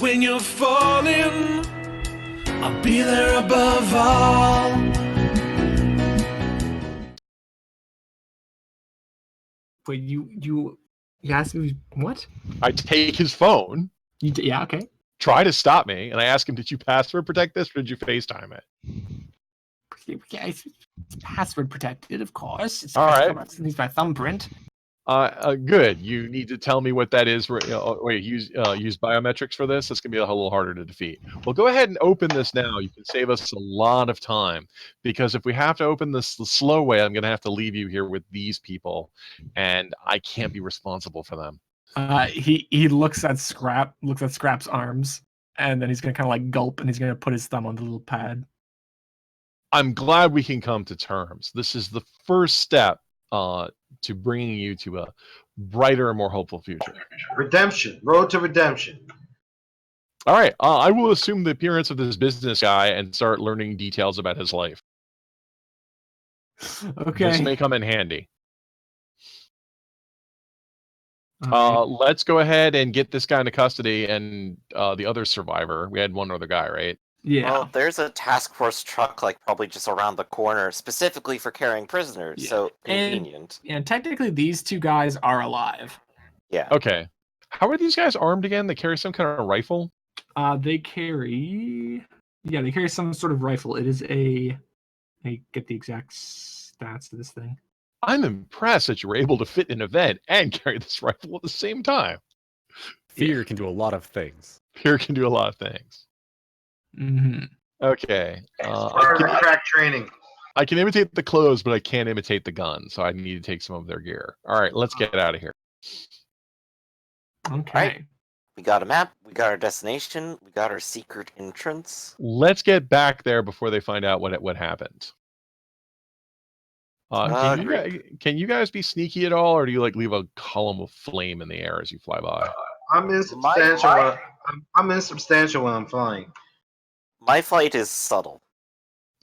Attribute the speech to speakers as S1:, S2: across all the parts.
S1: When you're falling, I'll be there above all.
S2: Wait, you asked me what?
S3: I take his phone,
S2: Yeah, okay.
S3: try to stop me, and I ask him, did you password protect this or did you FaceTime it?
S2: Yeah, it's password protected, of course. It's
S3: All right.
S2: It's my thumbprint.
S3: Good. You need to tell me what that is. Wait, use biometrics for this. It's gonna be a little harder to defeat. Well, go ahead and open this now. You can save us a lot of time, because if we have to open this the slow way, I'm gonna have to leave you here with these people, and I can't be responsible for them.
S2: He looks at Scrap's arms, and then he's gonna kind of like gulp, and he's gonna put his thumb on the little pad.
S3: I'm glad we can come to terms. This is the first step to bringing you to a brighter and more hopeful future.
S4: Redemption. Road to redemption.
S3: All right. I will assume the appearance of this business guy and start learning details about his life.
S2: Okay.
S3: This may come in handy.
S2: Right.
S3: Let's go ahead and get this guy into custody and the other survivor. We had one other guy, right?
S2: Yeah.
S5: Well, there's a task force truck, like, probably just around the corner, specifically for carrying prisoners,
S2: Yeah.
S5: so convenient.
S2: And technically, these two guys are alive.
S5: Yeah.
S3: Okay. How are these guys armed again? They carry some kind of rifle?
S2: They carry some sort of rifle. It is I get the exact stats of this thing.
S3: I'm impressed that you were able to fit an event and carry this rifle at the same time.
S6: Fear can do a lot of things.
S3: Fear can do a lot of things.
S2: Mm-hmm.
S3: Okay.
S4: Crack training.
S3: I can imitate the clothes, but I can't imitate the gun, so I need to take some of their gear. All right, let's get out of here.
S2: Okay.
S5: Right. We got a map, we got our destination, we got our secret entrance.
S3: Let's get back there before they find out what happened. Can you guys be sneaky at all, or do you like leave a column of flame in the air as you fly by?
S4: I'm insubstantial. I'm insubstantial when I'm flying.
S5: My flight is subtle.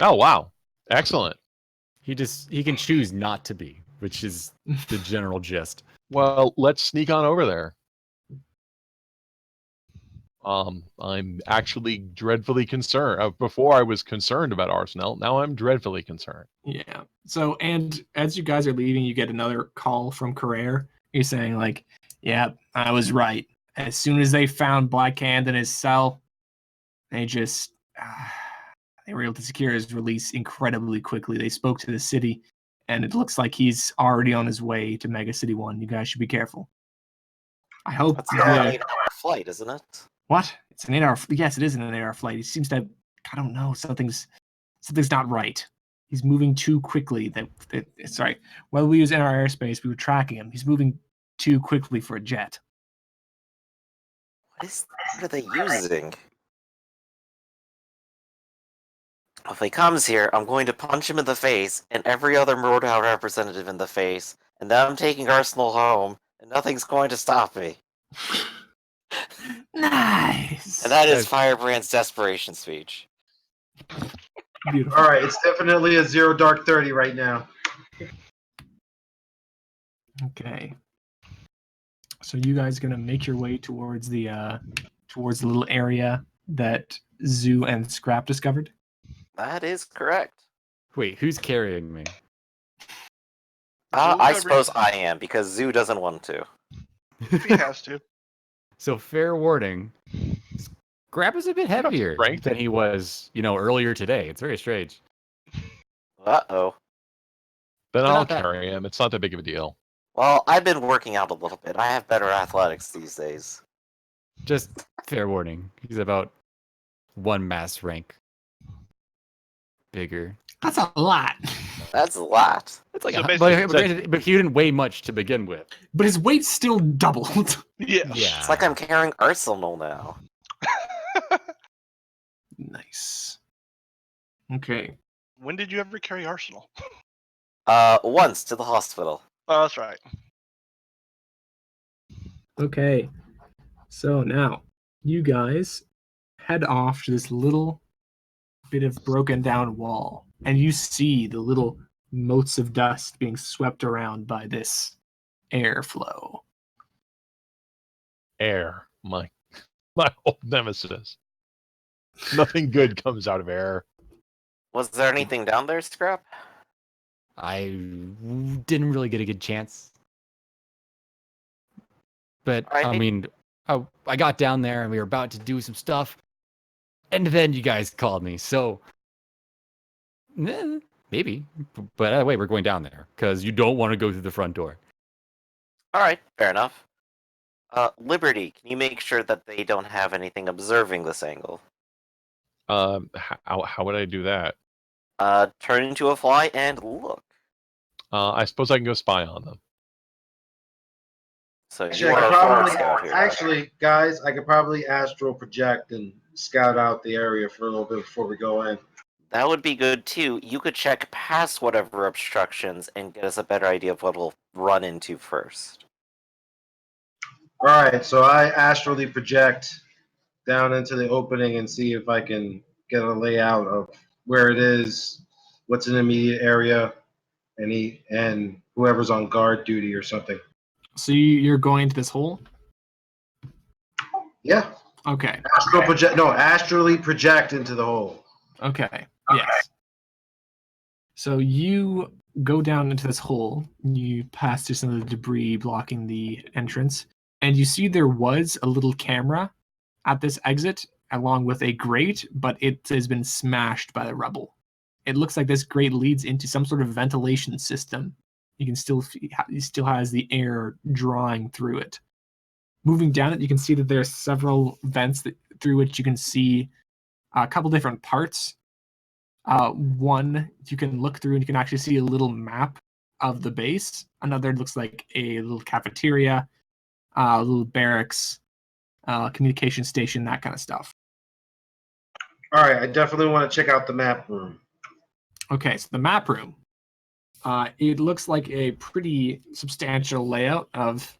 S3: Oh wow, excellent.
S6: He can choose not to be, which is the general gist.
S3: Well, let's sneak on over there. I'm actually dreadfully concerned. Before I was concerned about Arsenal. Now I'm dreadfully concerned.
S2: Yeah. So, and as you guys are leaving, you get another call from Carrere. He's saying like, "Yeah, I was right. As soon as they found Black Hand in his cell, they just they were able to secure his release incredibly quickly. They spoke to the city, and it looks like he's already on his way to Mega City 1. You guys should be careful." I hope.
S5: That's an 8-hour flight, isn't it?
S2: What? It's an 8-hour. Yes, it is an 8-hour flight. He seems to. I don't know. Something's not right. He's moving too quickly. Sorry. While we was in our airspace, we were tracking him. He's moving too quickly for a jet.
S5: What are they using? If he comes here, I'm going to punch him in the face and every other Mordau representative in the face, and then I'm taking Arsenal home, and nothing's going to stop me.
S2: Nice.
S5: And that is Firebrand's desperation speech.
S2: Beautiful.
S4: All right, it's definitely a 0 dark 30 right now.
S2: Okay. So you guys are gonna make your way towards the little area that Zoo and Scrap discovered?
S5: That is correct.
S6: Wait, who's carrying me?
S5: I suppose I am, because Zoo doesn't want to.
S7: He has to.
S6: So fair warning, Scrap is a bit heavier
S3: Strength.
S6: than he was, earlier today. It's very strange.
S5: Uh-oh.
S3: Then
S6: But
S3: I'll
S6: not that-
S3: carry him. It's not that big of a deal.
S5: Well, I've been working out a little bit. I have better athletics these days.
S6: Just fair warning. He's about 1 mass rank bigger.
S2: That's a lot.
S5: That's a lot.
S6: It's like
S7: So
S6: but he didn't weigh much to begin with.
S2: But his weight still doubled.
S7: Yeah.
S6: Yeah.
S5: It's like I'm carrying Arsenal now.
S2: Nice. Okay.
S7: When did you ever carry Arsenal?
S5: Once to the hospital.
S7: Oh, that's right.
S2: Okay. So now, you guys head off to this little bit of broken down wall, and you see the little motes of dust being swept around by this airflow.
S3: Air. My My old nemesis. Nothing good comes out of error.
S5: Was there anything down there, Scrap?
S6: I didn't really get a good chance. But,
S5: I think-
S6: mean, I got down there and we were about to do some stuff. And then you guys called me. So, maybe. But either way, we're going down there because you don't want to go through the front door.
S5: All right, fair enough. Liberty, can you make sure that they don't have anything observing this angle?
S3: How would I do that?
S5: Turn into a fly and look.
S3: I suppose I can go spy on them.
S5: So
S4: Actually,
S5: you
S4: I
S5: are
S4: could
S5: a forward
S4: probably,
S5: scout here.
S4: actually, guys, I could probably astral project and scout out the area for a little bit before we go in.
S5: That would be good too. You could check past whatever obstructions and get us a better idea of what we'll run into first.
S4: All right, so I astrally project down into the opening and see if I can get a layout of where it is, what's in the immediate area, and whoever's on guard duty or something.
S2: So you're going into this hole?
S4: Yeah,
S2: Okay.
S4: astrally project into the hole.
S2: Okay. Yes. So you go down into this hole. You pass through some of the debris blocking the entrance, and you see there was a little camera at this exit, along with a grate, but it has been smashed by the rubble. It looks like this grate leads into some sort of ventilation system. You can still it still has the air drawing through it. Moving down it, you can see that there are several vents through which you can see a couple different parts. One you can look through and you can actually see a little map of the base. Another looks like a little cafeteria, a little barracks, communication station, that kind of stuff.
S4: All right, I definitely want to check out the map room.
S2: Okay, so the map room. It looks like a pretty substantial layout of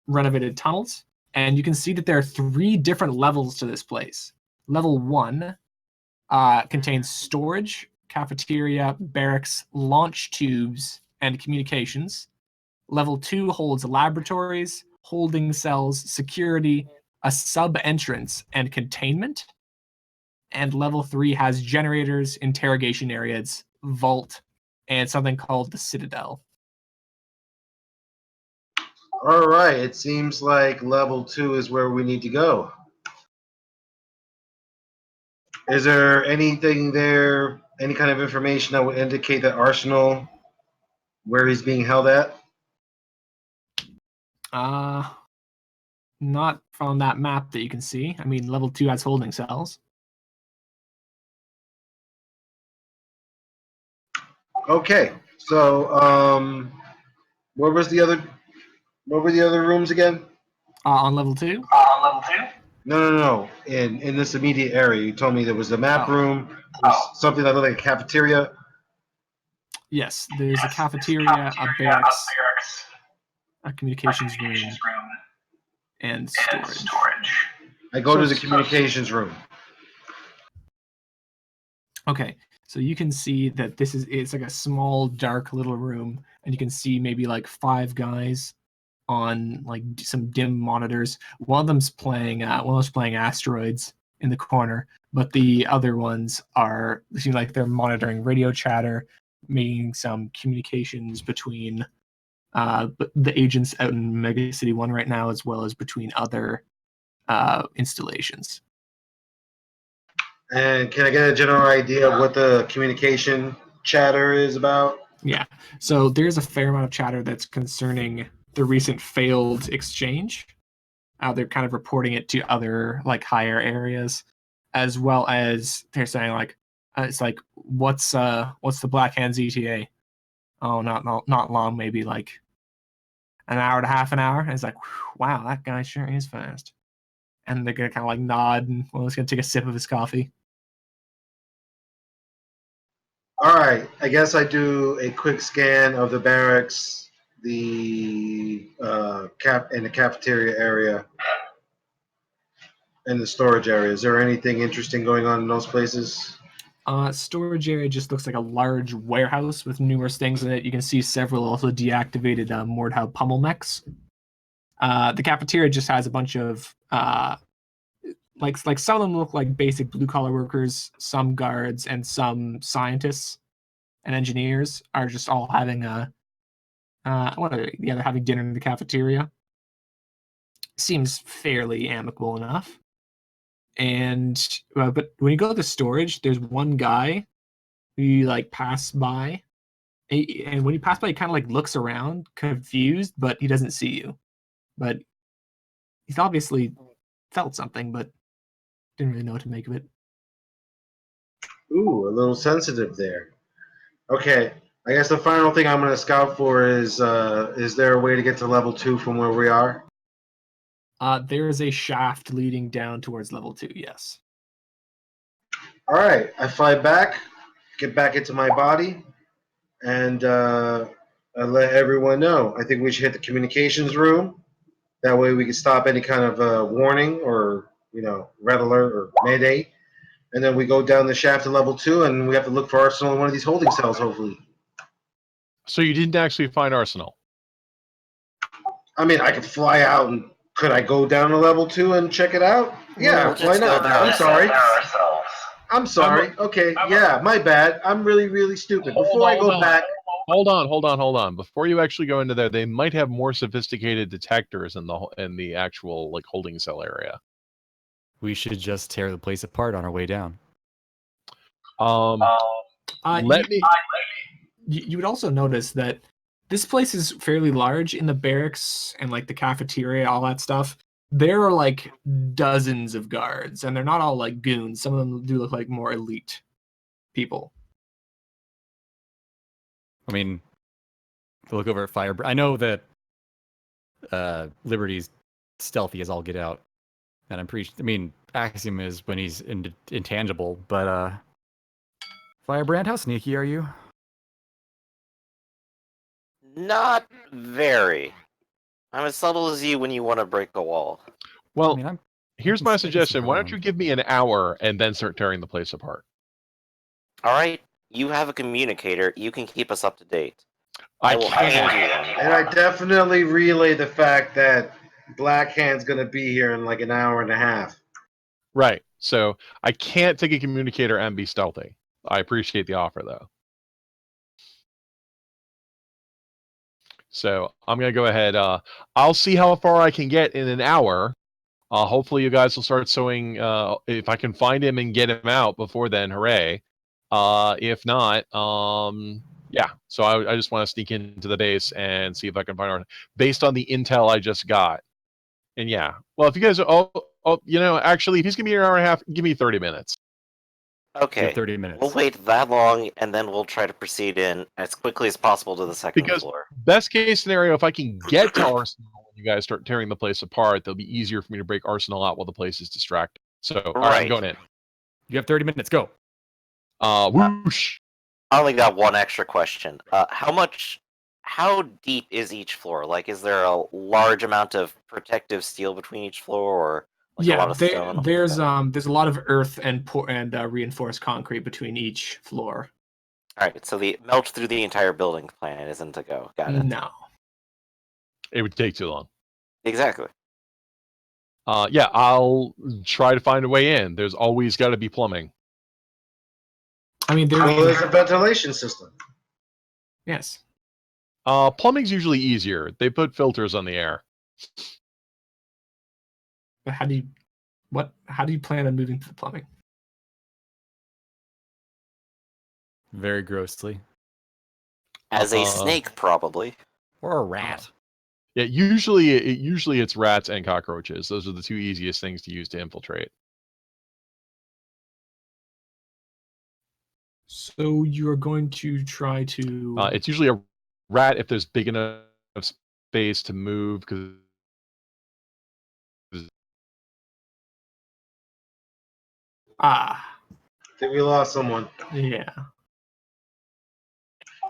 S2: renovated tunnels, and you can see that there are 3 different levels to this place. Level 1 contains storage, cafeteria, barracks, launch tubes, and communications. Level 2 holds laboratories, holding cells, security, a sub-entrance, and containment. And level 3 has generators, interrogation areas, vault, and something called the Citadel.
S4: All right, it seems like level 2 is where we need to go. Is there anything there, any kind of information that would indicate that Arsenal, where he's being held at?
S2: Not from that map that you can see. I mean, level 2 has holding cells.
S4: Okay, so what were the other rooms again?
S2: On level 2?
S4: No. In this immediate area, you told me there was the map
S2: Oh.
S4: room, there's something that looked like a cafeteria.
S2: Yes, there's a cafeteria, a barracks, a communications room, and storage.
S4: I go to the communications room.
S2: Okay, so you can see that it's like a small, dark little room, and you can see maybe like 5 guys on like some dim monitors. One of them's playing Asteroids in the corner, but the other ones seem like they're monitoring radio chatter, making some communications between the agents out in Mega City 1 right now, as well as between other installations.
S4: And can I get a general idea of what the communication chatter is about?
S2: Yeah, so there's a fair amount of chatter that's concerning the recent failed exchange. They're kind of reporting it to other like higher areas, as well as they're saying like it's like what's the Black Hands ETA? Oh, not long, maybe like an hour and a half, an hour. And it's like, wow, that guy sure is fast. And they're gonna kind of like nod, and he's gonna take a sip of his coffee.
S4: All right, I guess I do a quick scan of the barracks, the and the cafeteria area, and the storage area. Is there anything interesting going on in those places?
S2: Storage area just looks like a large warehouse with numerous things in it. You can see several also deactivated Mordhau pummel mechs. The cafeteria just has a bunch of like some of them look like basic blue collar workers, some guards, and some scientists and engineers are just all having a what are they? Yeah, they're having dinner in the cafeteria. Seems fairly amicable enough. And but when you go to the storage, there's one guy who you like pass by, and when you pass by, he kind of like looks around, confused, but he doesn't see you. But he's obviously felt something, but didn't really know what to make of it.
S4: Ooh, a little sensitive there. Okay, I guess the final thing I'm going to scout for is there a way to get to level 2 from where we are?
S2: There is a shaft leading down towards level 2, yes.
S4: All right, I fly back, get back into my body, and I let everyone know. I think we should hit the communications room. That way we can stop any kind of warning or, red alert or mayday. And then we go down the shaft to level 2, and we have to look for Arsenal in one of these holding cells, hopefully.
S3: So you didn't actually find Arsenal?
S4: I mean, I could fly out, and could I go down to level 2 and check it out? Yeah,
S5: We'll
S4: why
S5: just go
S4: not?
S5: there
S4: I'm sorry.
S5: ourselves.
S4: I'm sorry. Okay, yeah, my bad. I'm really, really stupid. Before I go back...
S3: Hold on. Before you actually go into there, they might have more sophisticated detectors in the actual like holding cell area.
S6: We should just tear the place apart on our way down.
S3: Let me.
S2: You would also notice that this place is fairly large. In the barracks and like the cafeteria, all that stuff, there are like dozens of guards, and they're not all like goons. Some of them do look like more elite people.
S6: I mean, if you look over at Firebrand, I know that Liberty's stealthy as all get out, and I mean, Axiom is when he's intangible, but Firebrand, how sneaky are you?
S5: Not very. I'm as subtle as you when you want to break a wall.
S3: Well,
S6: I mean,
S3: here's
S6: I
S3: my
S6: can
S3: suggestion.
S6: sneak
S3: Why don't you
S6: around.
S3: give me an hour and then start tearing the place apart?
S5: All right, you have a communicator. You can keep us up to date.
S3: I
S5: will
S3: can't.
S5: hand you one.
S4: And I definitely relay the fact that Black Hand's going to be here in like an hour and a half.
S3: Right. So I can't take a communicator and be stealthy. I appreciate the offer, though. So I'm going to go ahead. I'll see how far I can get in an hour. Hopefully you guys will start sewing. If I can find him and get him out before then, hooray. If not, yeah. So I just want to sneak into the base and see if I can find our, based on the intel I just got. And yeah, well, if you guys, actually, if he's gonna be an hour and a half, give me 30 minutes.
S6: You
S5: Okay.
S6: have 30 minutes.
S5: We'll wait that long, and then we'll try to proceed in as quickly as possible to the second
S3: Because
S5: floor.
S3: best case scenario, if I can get to Arsenal when you guys start tearing the place apart, it'll be easier for me to break Arsenal out while the place is distracted. So, all right, I'm
S5: Right.
S3: going in.
S6: You have 30 minutes. Go.
S3: Whoosh.
S5: I only got one extra question. How deep is each floor? Like, is there a large amount of protective steel between each floor, or like a lot of stone?
S2: There's a lot of earth and reinforced concrete between each floor.
S5: All right, so the melt through the entire building plan isn't a go. Got it.
S2: No.
S3: It would take too long.
S5: Exactly.
S3: Yeah, I'll try to find a way in. There's always got to be plumbing.
S2: I mean,
S4: There's a ventilation system.
S2: Yes.
S3: Plumbing's usually easier. They put filters on the air.
S2: But how do you plan on moving to the plumbing?
S6: Very grossly.
S5: As a snake, probably.
S6: Or a rat.
S3: Yeah, usually it's rats and cockroaches. Those are the two easiest things to use to infiltrate.
S2: So you're going to try to...
S3: It's usually a rat if there's big enough space to move. Because
S4: I think we lost someone.
S2: Yeah.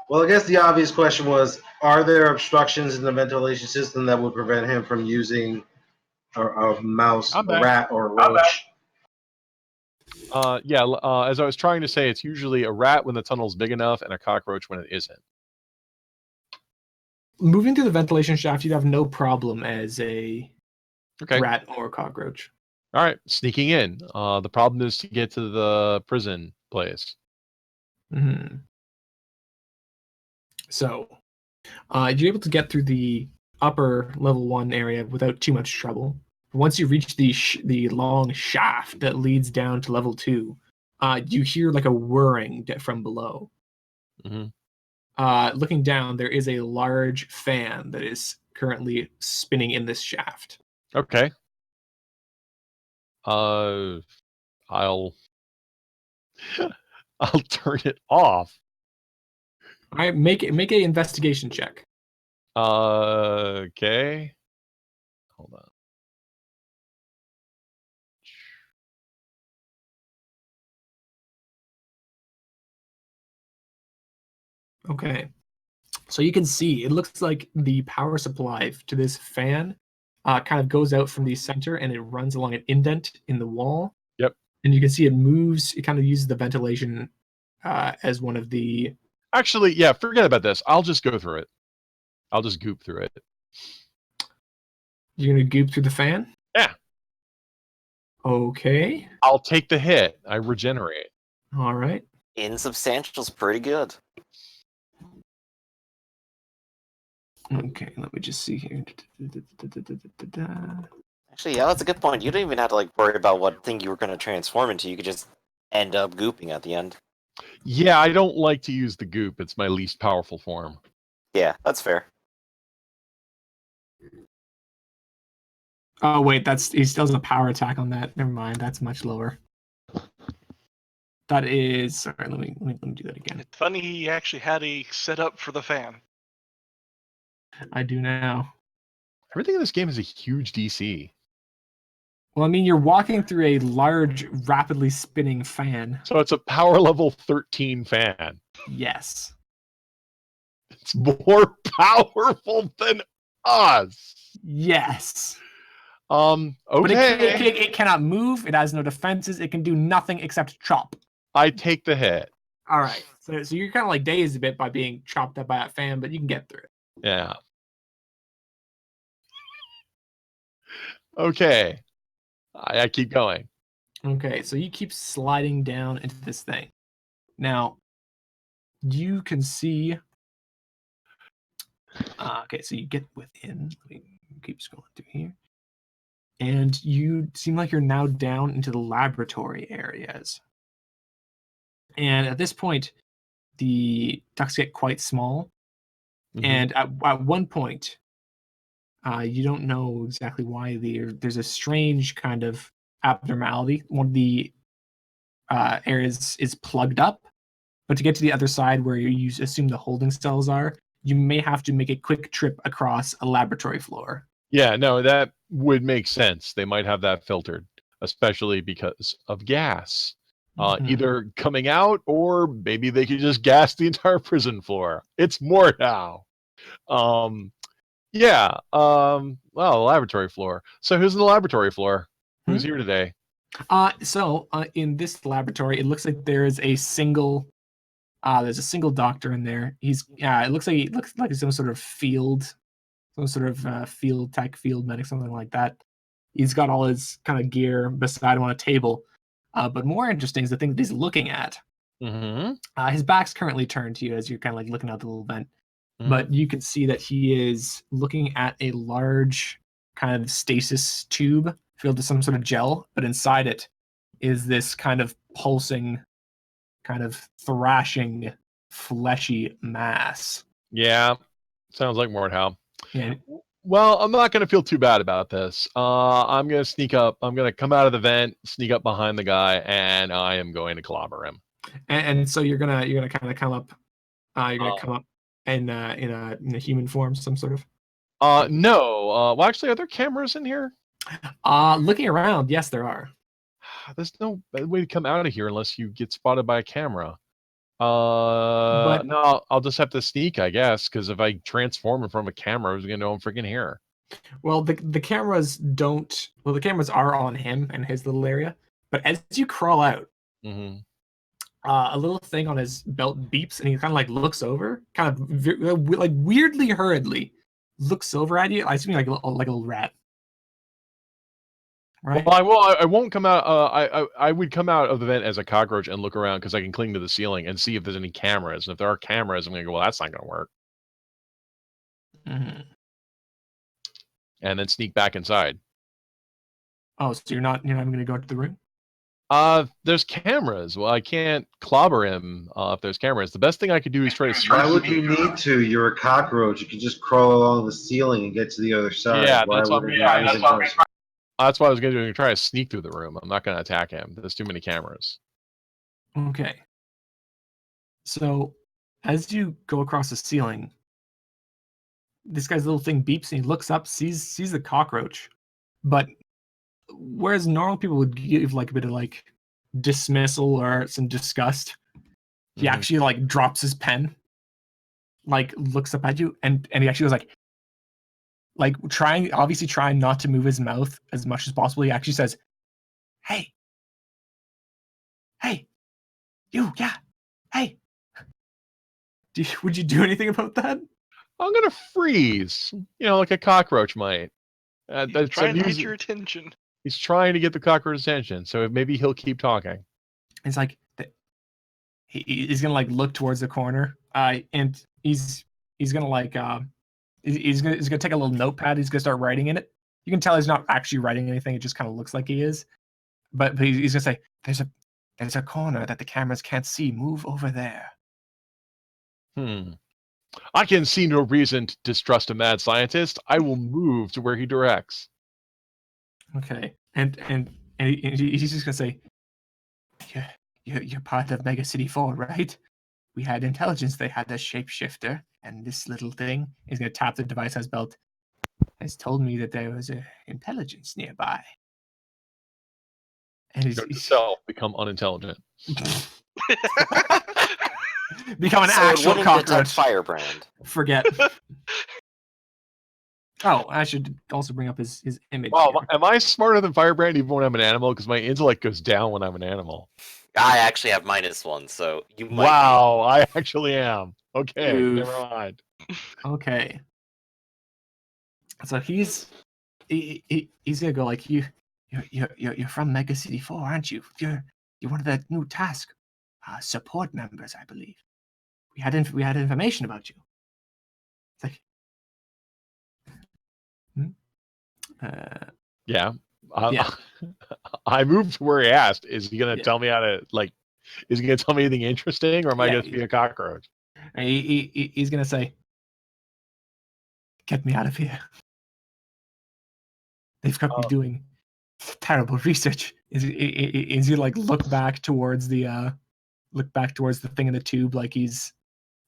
S4: Well, I guess the obvious question was, are there obstructions in the ventilation system that would prevent him from using a mouse, a rat, or a roach?
S3: As I was trying to say, it's usually a rat when the tunnel's big enough and a cockroach when it isn't.
S2: Moving through the ventilation shaft, you'd have no problem as a
S3: Okay.
S2: rat or cockroach.
S3: All right, sneaking in. The problem is to get to the prison place.
S2: Mm-hmm. So, you're able to get through the upper level 1 area without too much trouble. Once you reach the long shaft that leads down to level 2, you hear like a whirring from below.
S3: Mm-hmm.
S2: Looking down, there is a large fan that is currently spinning in this shaft.
S3: Okay. I'll I'll turn it off.
S2: All right, make a investigation check.
S3: Okay. Hold on.
S2: Okay. So you can see, it looks like the power supply to this fan kind of goes out from the center and it runs along an indent in the wall.
S3: Yep.
S2: And you can see it moves, it kind of uses the ventilation as one of the...
S3: Actually, yeah, forget about this. I'll just go through it. I'll just goop through it.
S2: You're going to goop through the fan?
S3: Yeah.
S2: Okay.
S3: I'll take the hit. I regenerate.
S2: All right.
S5: Insubstantial's pretty good.
S2: Okay, let me just see here.
S5: Actually, yeah, that's a good point. You don't even have to like worry about what thing you were going to transform into. You could just end up gooping at the end.
S3: Yeah, I don't like to use the goop. It's my least powerful form.
S5: Yeah, that's fair.
S2: Oh wait, he still has a power attack on that. Never mind, that's much lower. That is sorry. Let me do that again.
S7: It's funny he actually had a setup for the fan.
S2: I do now.
S3: Everything in this game is a huge DC.
S2: Well, I mean, you're walking through a large, rapidly spinning fan.
S3: So it's a power level 13 fan.
S2: Yes.
S3: It's more powerful than us.
S2: Yes.
S3: Okay.
S2: But it cannot move. It has no defenses. It can do nothing except chop.
S3: I take the hit.
S2: All right. So you're kind of like dazed a bit by being chopped up by that fan, but you can get through it.
S3: Yeah. Okay. I keep going.
S2: Okay, so you keep sliding down into this thing. Now, you can see... okay, so you get within. Keep scrolling through here. And you seem like you're now down into the laboratory areas. And at this point, the ducts get quite small.
S3: Mhm.
S2: And at one point, you don't know exactly why there's a strange kind of abnormality. One of the areas is plugged up, but to get to the other side where you assume the holding cells are, you may have to make a quick trip across a laboratory floor.
S3: Yeah, no, that would make sense. They might have that filtered, especially because of gas. Either coming out or maybe they could just gas the entire prison floor. It's more now. Yeah. Well, laboratory floor. So who's in the laboratory floor? Who's here today?
S2: So in this laboratory, it looks like there's a single doctor in there. It looks like some sort of field tech, field medic, something like that. He's got all his kind of gear beside him on a table. But more interesting is the thing that he's looking at.
S3: Mm-hmm.
S2: His back's currently turned to you as you're kind of like looking out the little vent.
S3: Mm-hmm.
S2: But you can see that he is looking at a large kind of stasis tube filled with some sort of gel, but inside it is this kind of pulsing, kind of thrashing, fleshy mass.
S3: Yeah, sounds like Mordhau.
S2: Yeah.
S3: Well, I'm not going to feel too bad about this. I'm going to sneak up. I'm going to come out of the vent, sneak up behind the guy, and I am going to clobber him.
S2: And so you're gonna kind of come up. You're gonna come up in a human form, some sort of.
S3: No. Well, actually, are there cameras in here?
S2: Looking around, yes, there are.
S3: There's no way to come out of here unless you get spotted by a camera. No, I'll just have to sneak, I guess, because if I transform in front of a camera, who's gonna know I'm freaking here?
S2: Well, the cameras don't. Well, the cameras are on him and his little area. But as you crawl out, a little thing on his belt beeps, and he kind of like looks over, kind of like weirdly, hurriedly looks over at you. I assume like a little rat. right?
S3: Well, I won't come out. I would come out of the vent as a cockroach and look around because I can cling to the ceiling and see if there's any cameras. And if there are cameras, I'm gonna go. Well, that's not gonna work.
S2: Mhm.
S3: And then sneak back inside.
S2: Oh, so you're not even going to go to the room?
S3: There's cameras. Well, I can't clobber him if there's cameras. The best thing I could do is try to.
S4: Why would you need to? You're a cockroach. You could just crawl along the ceiling and get to the other side.
S3: Yeah,
S4: Why
S3: that's what
S4: would
S3: I'm
S4: it
S3: gonna.
S4: be
S3: Yeah,
S4: using those?
S3: that's what I was gonna do. Try to sneak through the room. I'm not gonna attack him. There's too many cameras.
S2: Okay. So, as you go across the ceiling, this guy's little thing beeps and he looks up, sees the cockroach. But whereas normal people would give like a bit of like dismissal or some disgust, he actually like drops his pen, like looks up at you, and he actually goes like trying not to move his mouth as much as possible. He actually says, "Hey, you, yeah, hey." Would you do anything about that?
S3: I'm gonna freeze. Like a cockroach might.
S7: Try and hide your attention.
S3: He's trying to get the cockroach's attention, so maybe he'll keep talking.
S2: It's like he's gonna like look towards the corner, and he's gonna like he's gonna take a little notepad. He's gonna start writing in it. You can tell he's not actually writing anything. It just kind of looks like he is. But he's gonna say, "There's a corner that the cameras can't see. Move over there."
S3: I can see no reason to distrust a mad scientist. I will move to where he directs.
S2: Okay, and he's just gonna say, "You're part of Mega City 4, right? We had intelligence. They had a shapeshifter, and this little thing is gonna tap the device on his belt. Has told me that there was a intelligence nearby." And he's
S3: Yourself become unintelligent.
S2: become an
S5: So
S2: actual
S5: it wouldn't detect
S2: cockroach.
S5: Firebrand.
S2: Forget. Oh, I should also bring up his image.
S3: Wow,
S2: here.
S3: am I smarter than Firebrand even when I'm an animal? Because my intellect goes down when I'm an animal.
S5: I actually have -1, so you might.
S3: Wow, I actually am. Okay,
S2: Oof.
S3: never mind.
S2: Okay. So he's gonna go like, you're from Mega City 4, aren't you? You're one of the new task support members, I believe. We had information about you. It's like,
S3: Yeah.
S2: Yeah.
S3: I moved to where he asked. Is he going to tell me how to, is he going to tell me anything interesting, or am I going to be a cockroach?
S2: He's going to say, "Get me out of here. They've got me doing terrible research." Is he like look back towards the thing in the tube, like he's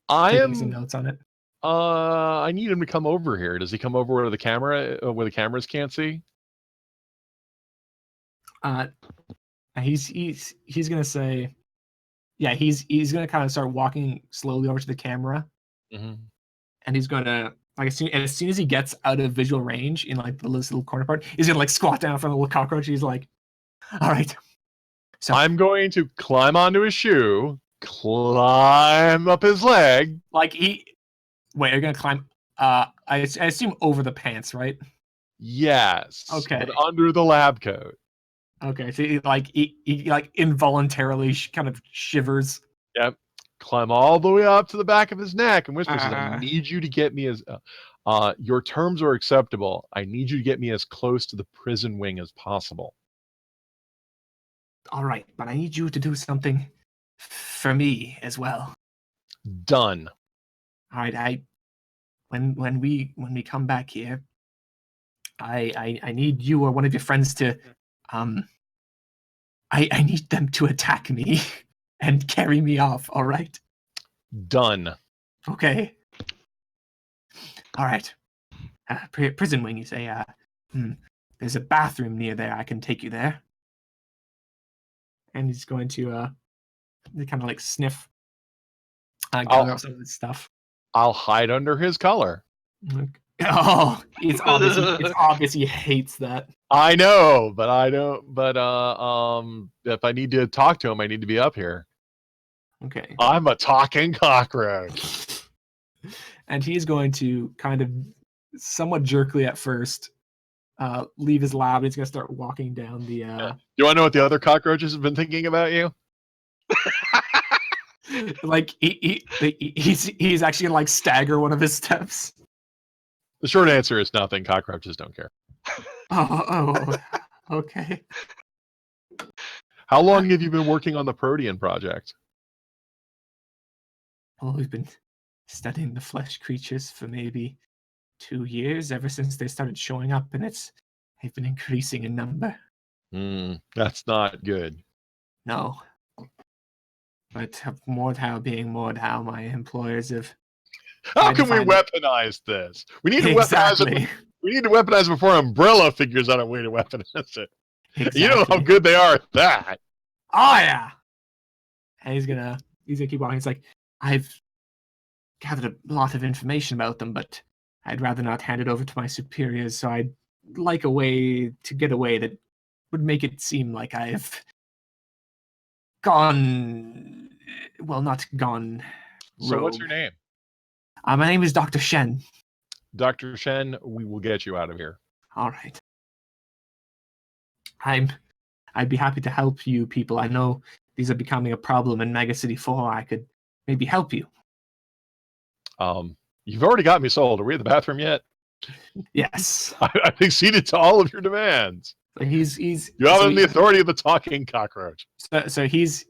S2: taking some notes on it?
S3: I need him to come over here. Does he come over where the cameras can't see?
S2: He's gonna say, yeah, he's gonna kind of start walking slowly over to the camera, and he's gonna like as soon as he gets out of visual range in like the little corner part, he's gonna like squat down in front of the little cockroach. He's like, "All right." So
S3: I'm going to climb onto his shoe, climb up his leg.
S2: Wait, you're gonna climb? I assume over the pants, right?
S3: Yes.
S2: Okay.
S3: But under the lab coat.
S2: Okay, so he like involuntarily kind of shivers.
S3: Yep. Climb all the way up to the back of his neck and whispers, "I need you to get me as your terms are acceptable. I need you to get me as close to the prison wing as possible."
S2: All right, but I need you to do something for me as well.
S3: Done.
S2: All right, when we come back here, I need you or one of your friends to I need them to attack me and carry me off. All right.
S3: Done.
S2: Okay. All right. Prison wing, you say? There's a bathroom near there. I can take you there. And he's going to kind of like sniff, gather up some of this stuff.
S3: I'll hide under his collar.
S2: Oh, it's obvious he hates that.
S3: I know, but I don't. But if I need to talk to him, I need to be up here.
S2: Okay.
S3: I'm a talking cockroach.
S2: And he's going to kind of somewhat jerkily at first leave his lab. He's gonna start walking down the.
S3: You want to know what the other cockroaches have been thinking about you?
S2: Like he's actually gonna like stagger one of his steps.
S3: The short answer is nothing. Cockroaches don't care.
S2: Oh, okay.
S3: How long have you been working on the Protean project?
S2: Well, we've been studying the flesh creatures for maybe 2 years, ever since they started showing up, and they've been increasing in number.
S3: That's not good.
S2: No. But Mordhau being Mordhau, my employers have.
S3: How can we weaponize this? We need to weaponize it. We need to weaponize it before Umbrella figures out a way to weaponize it. Exactly. You know how good they are at that.
S2: Oh yeah. And he's gonna keep walking. He's like, I've gathered a lot of information about them, but I'd rather not hand it over to my superiors, so I'd like a way to get away that would make it seem like I've gone, well, not gone rogue.
S3: So what's your name?
S2: My name is Dr. Shen.
S3: Dr. Shen, we will get you out of here.
S2: All right. I'd be happy to help you people. I know these are becoming a problem in Mega City 4. I could maybe help you.
S3: You've already got me sold. Are we at the bathroom yet?
S2: Yes.
S3: I've acceded to all of your demands.
S2: So he's
S3: you have the authority of the talking cockroach.
S2: So he's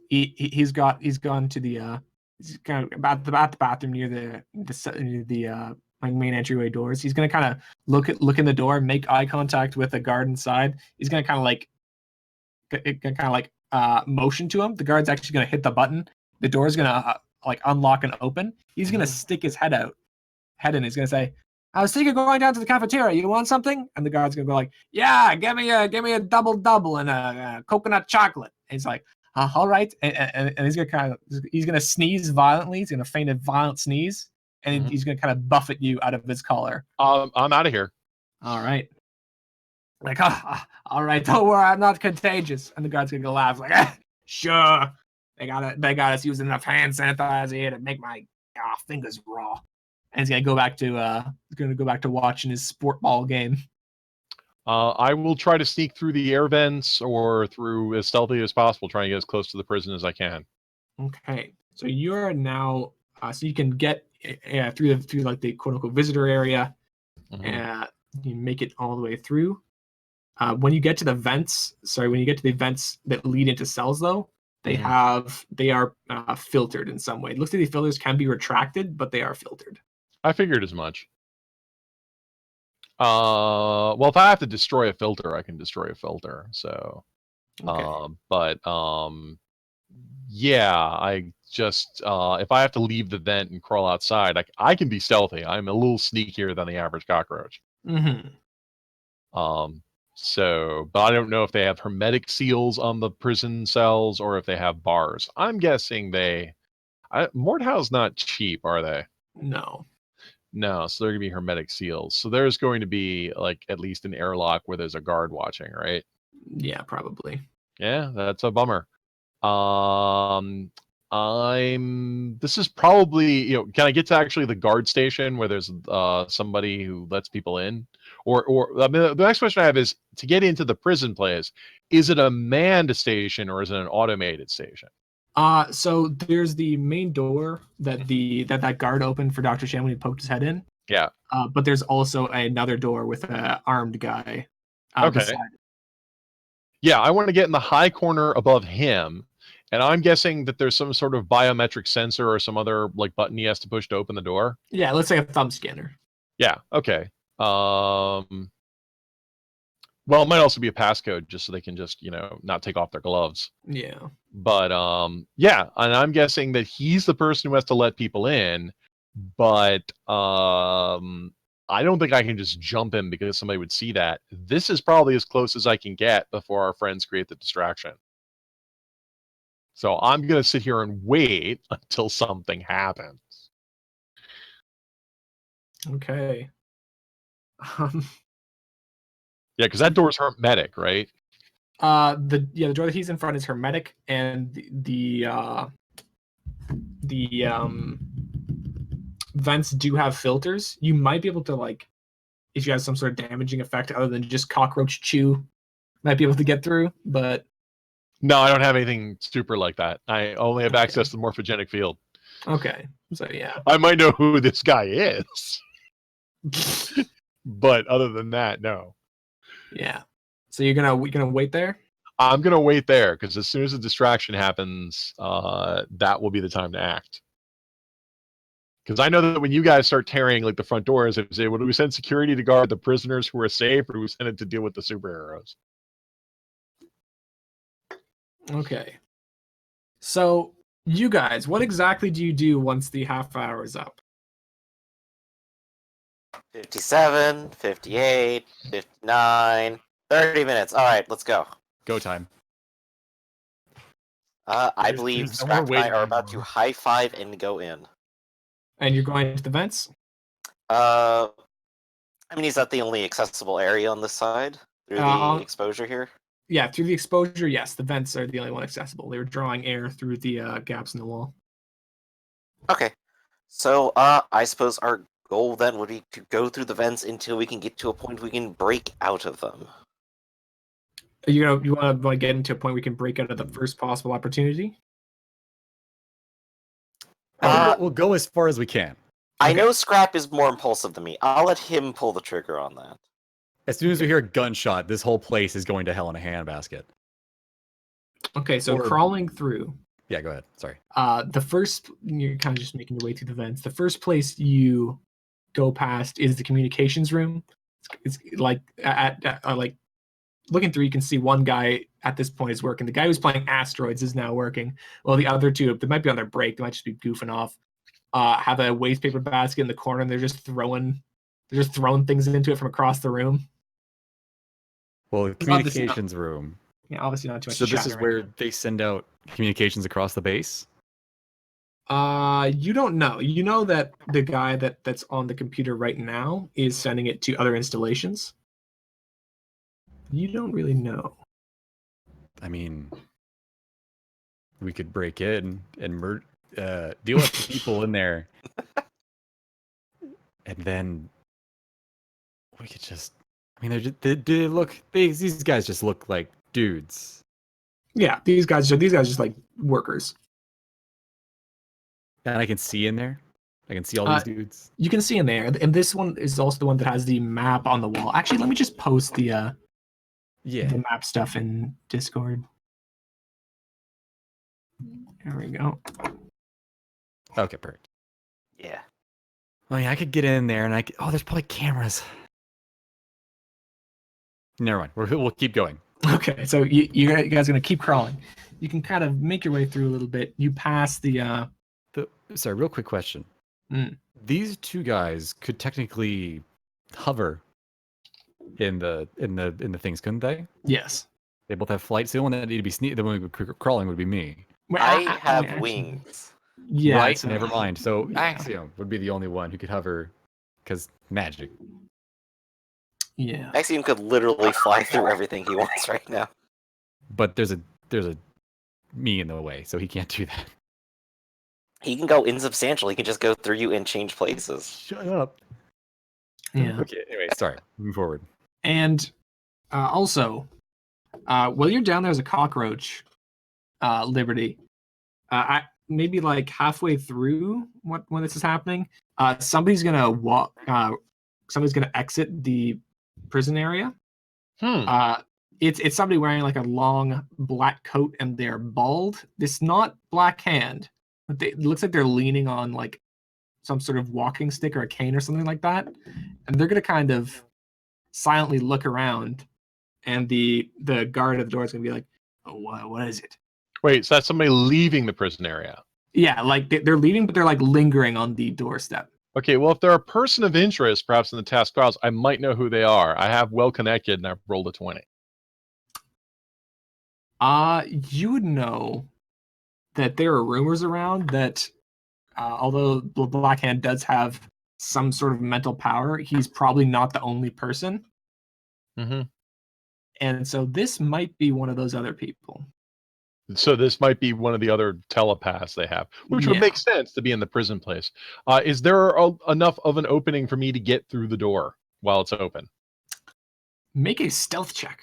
S2: gone to the he's kind of about the bathroom near the like main entryway doors. He's gonna kind of look in the door, make eye contact with the guard inside. He's gonna kind of like motion to him. The guard's actually gonna hit the button. The door's gonna like unlock and open. He's gonna stick his head in. He's gonna say, I was thinking of going down to the cafeteria. You want something? And the guard's gonna go like, yeah, give me a double and a coconut chocolate. And he's like, all right. And he's gonna sneeze violently. He's gonna feign a violent sneeze, and he's gonna kind of buffet you out of his collar.
S3: I'm out of here.
S2: All right. Like, all right, don't worry, I'm not contagious. And the guard's gonna go laugh like, sure. They got us using enough hand sanitizer here to make my fingers raw. And he's gonna go back to watching his sport ball game.
S3: I will try to sneak through the air vents or through as stealthy as possible, trying to get as close to the prison as I can.
S2: Okay, so you're now so you can get through like the quote unquote visitor area, and you make it all the way through. When you get to the vents that lead into cells, though, they are filtered in some way. It looks like the filters can be retracted, but they are filtered.
S3: I figured as much. Well, if I have to destroy a filter, I can destroy a filter. So, okay. Yeah, I just if I have to leave the vent and crawl outside, I can be stealthy. I'm a little sneakier than the average cockroach. So, but I don't know if they have hermetic seals on the prison cells or if they have bars. I'm guessing Mordhau's not cheap, are they? No, so they're going to be hermetic seals. So there's going to be like at least an airlock where there's a guard watching, right?
S2: Yeah, probably.
S3: Yeah, that's a bummer. This is probably, can I get to actually the guard station where there's somebody who lets people in? Or I mean, the next question I have is, to get into the prison place, is it a manned station or is it an automated station?
S2: So there's the main door that that guard opened for Dr. Shan when he poked his head in.
S3: Yeah.
S2: But there's also another door with an armed guy.
S3: Okay. Yeah, I want to get in the high corner above him, and I'm guessing that there's some sort of biometric sensor or some other like button he has to push to open the door.
S2: Yeah, let's say a thumb scanner.
S3: Yeah. Okay. Well, it might also be a passcode just so they can just, not take off their gloves.
S2: Yeah.
S3: But yeah, and I'm guessing that he's the person who has to let people in, but I don't think I can just jump in because somebody would see that. This is probably as close as I can get before our friends create the distraction. So I'm going to sit here and wait until something happens.
S2: Okay.
S3: Yeah, because that door's hermetic, right?
S2: The door that he's in front is hermetic, and the vents do have filters. You might be able to like if you have some sort of damaging effect other than just cockroach chew, might be able to get through. But
S3: No, I don't have anything super like that. I only have
S2: Okay.
S3: access to the morphogenic field.
S2: okay, so yeah.
S3: I might know who this guy is, but other than that, no.
S2: Yeah. So you're gonna wait there?
S3: I'm gonna wait there because as soon as the distraction happens, that will be the time to act. Because I know that when you guys start tearing like the front doors, they say, "Well, do we send security to guard the prisoners who are safe, or do we send it to deal with the superheroes?"
S2: Okay. So you guys, what exactly do you do once the half hour is up?
S5: 57, 58, 59, 30 minutes. All right, let's go.
S6: Go time.
S5: I
S3: There's
S5: believe
S3: no more
S5: Scrap and I
S3: waiting
S5: are about to
S3: anymore.
S5: high five and go in.
S2: And you're going to the vents?
S5: I mean, is that the only accessible area on this side through the exposure here?
S2: Yeah, through the exposure, yes. The vents are the only one accessible. They were drawing air through the gaps in the wall.
S5: Okay. So, I suppose our goal then would be to go through the vents until we can get to a point we can break out of them.
S2: You want to get into a point where we can break out of the first possible opportunity?
S6: We'll go as far as we can.
S5: I
S2: Okay.
S5: know Scrap is more impulsive than me. I'll let him pull the trigger on that.
S6: As soon as we hear a gunshot, this whole place is going to hell in a handbasket.
S2: Okay, so
S6: Or-
S2: crawling through.
S6: Yeah, go ahead. Sorry.
S2: The first, you're kind of just making your way through the vents. The first place you go past is the communications room. It's like like looking through, you can see one guy at this point is working. The guy who's playing Asteroids is now working. Well, the other two, they might be on their break. They might just be goofing off. Have a waste paper basket in the corner, and they're just throwing things into it from across the room.
S6: Well, the communications room.
S2: Yeah, obviously not too much.
S6: So
S2: to
S6: this
S2: chat
S6: is
S2: right
S6: where
S2: now.
S6: they send out communications across the base?
S2: You don't know. You know that the guy that's on the computer right now is sending it to other installations. You don't really know.
S6: I mean, we could break in and deal with the people in there. And then we could just... I mean, these guys just look like dudes.
S2: Yeah, these guys just like workers.
S6: And I can see in there. I can see all these dudes.
S2: You can see in there, and this one is also the one that has the map on the wall. Actually, let me just post the map stuff in Discord. There we go.
S6: Okay, perfect.
S5: Yeah.
S6: Oh yeah, I could get in there, and there's probably cameras. Never mind. We'll keep going.
S2: Okay, so you guys are gonna keep crawling. You can kind of make your way through a little bit. You pass the
S6: Sorry, real quick question.
S2: Mm.
S6: These two guys could technically hover in the things, couldn't they?
S2: Yes.
S6: They both have flight. So the one that need to be the one crawling would be me.
S5: I have wings.
S2: Yeah.
S6: Right.
S2: So,
S6: Never mind. So
S2: yeah.
S6: Axiom would be the only one who could hover, because magic.
S2: Yeah.
S5: Axiom could literally fly through everything he wants right now.
S6: But there's a me in the way, so he can't do that.
S5: He can go insubstantial. He can just go through you and change places.
S6: Shut up.
S2: Yeah.
S6: Okay. Anyway, sorry. Moving forward.
S2: And also, while you're down there as a cockroach, Liberty, maybe like halfway through when this is happening, somebody's gonna walk. Somebody's gonna exit the prison area. It's somebody wearing like a long black coat and they're bald. It's not Black Hand. But it looks like they're leaning on like some sort of walking stick or a cane or something like that, and they're gonna kind of silently look around, and the guard at the door is gonna be like, "Oh, what is it?"
S3: Wait, so that's somebody leaving the prison area?
S2: Yeah, like they're leaving, but they're like lingering on the doorstep.
S3: Okay, well, if they're a person of interest, perhaps in the task files, I might know who they are. I have well connected, and I've rolled a 20.
S2: You would know that there are rumors around that although Black Hand does have some sort of mental power, he's probably not the only person.
S3: Mm-hmm.
S2: And so this might be one of those other people.
S3: So this might be one of the other telepaths they have, which would make sense to be in the prison place. Is there enough of an opening for me to get through the door while it's open.
S2: Make a stealth check.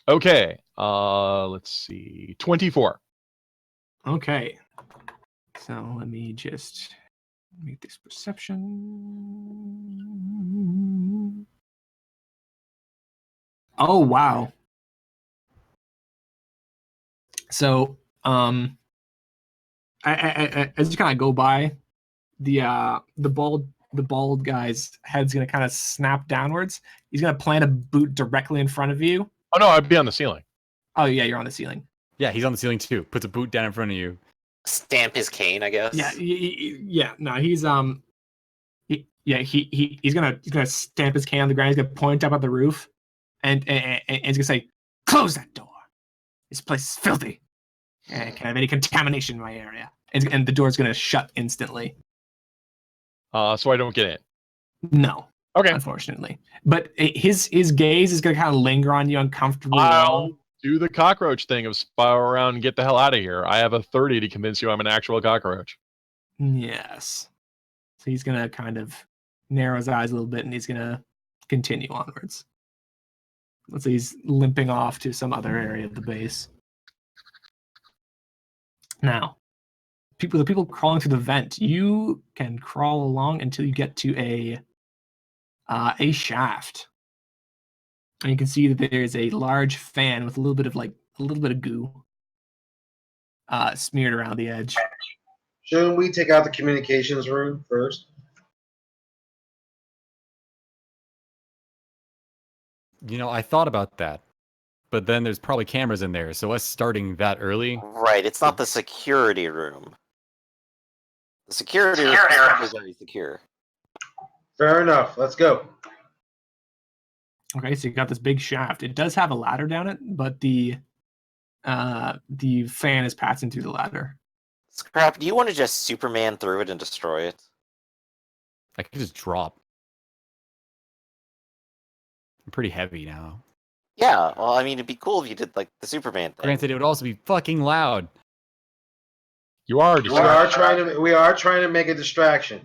S3: Okay. Let's see. 24.
S2: Okay. So let me just make this perception. Oh wow. So as you kind of go by, the bald guy's head's gonna kind of snap downwards. He's gonna plant a boot directly in front of you.
S3: Oh no, I'd be on the ceiling.
S2: Oh yeah, you're on the ceiling.
S6: Yeah, he's on the ceiling too. Puts a boot down in front of you.
S5: Stamp his cane, I guess.
S2: Yeah, yeah. No, he's he's gonna stamp his cane on the ground. He's gonna point up at the roof, and he's gonna say, "Close that door. This place is filthy. And can't have any contamination in my area." And the door's gonna shut instantly.
S3: So I don't get it.
S2: No.
S3: Okay.
S2: Unfortunately, but his gaze is gonna kind of linger on you uncomfortably
S3: I'll
S2: long.
S3: do the cockroach thing of spiral around and get the hell out of here. I have a 30 to convince you I'm an actual cockroach.
S2: Yes. So he's gonna kind of narrow his eyes a little bit, and he's gonna continue onwards. Let's say he's limping off to some other area of the base. Now, the people crawling through the vent, you can crawl along until you get to a shaft, and you can see that there's a large fan with a little bit of goo smeared around the edge.
S4: Shouldn't we take out the communications room first?
S6: You know, I thought about that, but then there's probably cameras in there, so us starting that early.
S5: Right, it's not the security room. The security room is probably very secure.
S4: Fair enough. Let's go.
S2: Okay, so you got this big shaft. It does have a ladder down it, but the fan is passing through the ladder.
S5: Scrap, do you want to just Superman through it and destroy it?
S6: I could just drop. I'm pretty heavy now.
S5: Yeah, well, I mean, it'd be cool if you did, like, the Superman thing.
S6: Granted, it would also be fucking loud.
S3: You are
S4: We are trying to make a distraction.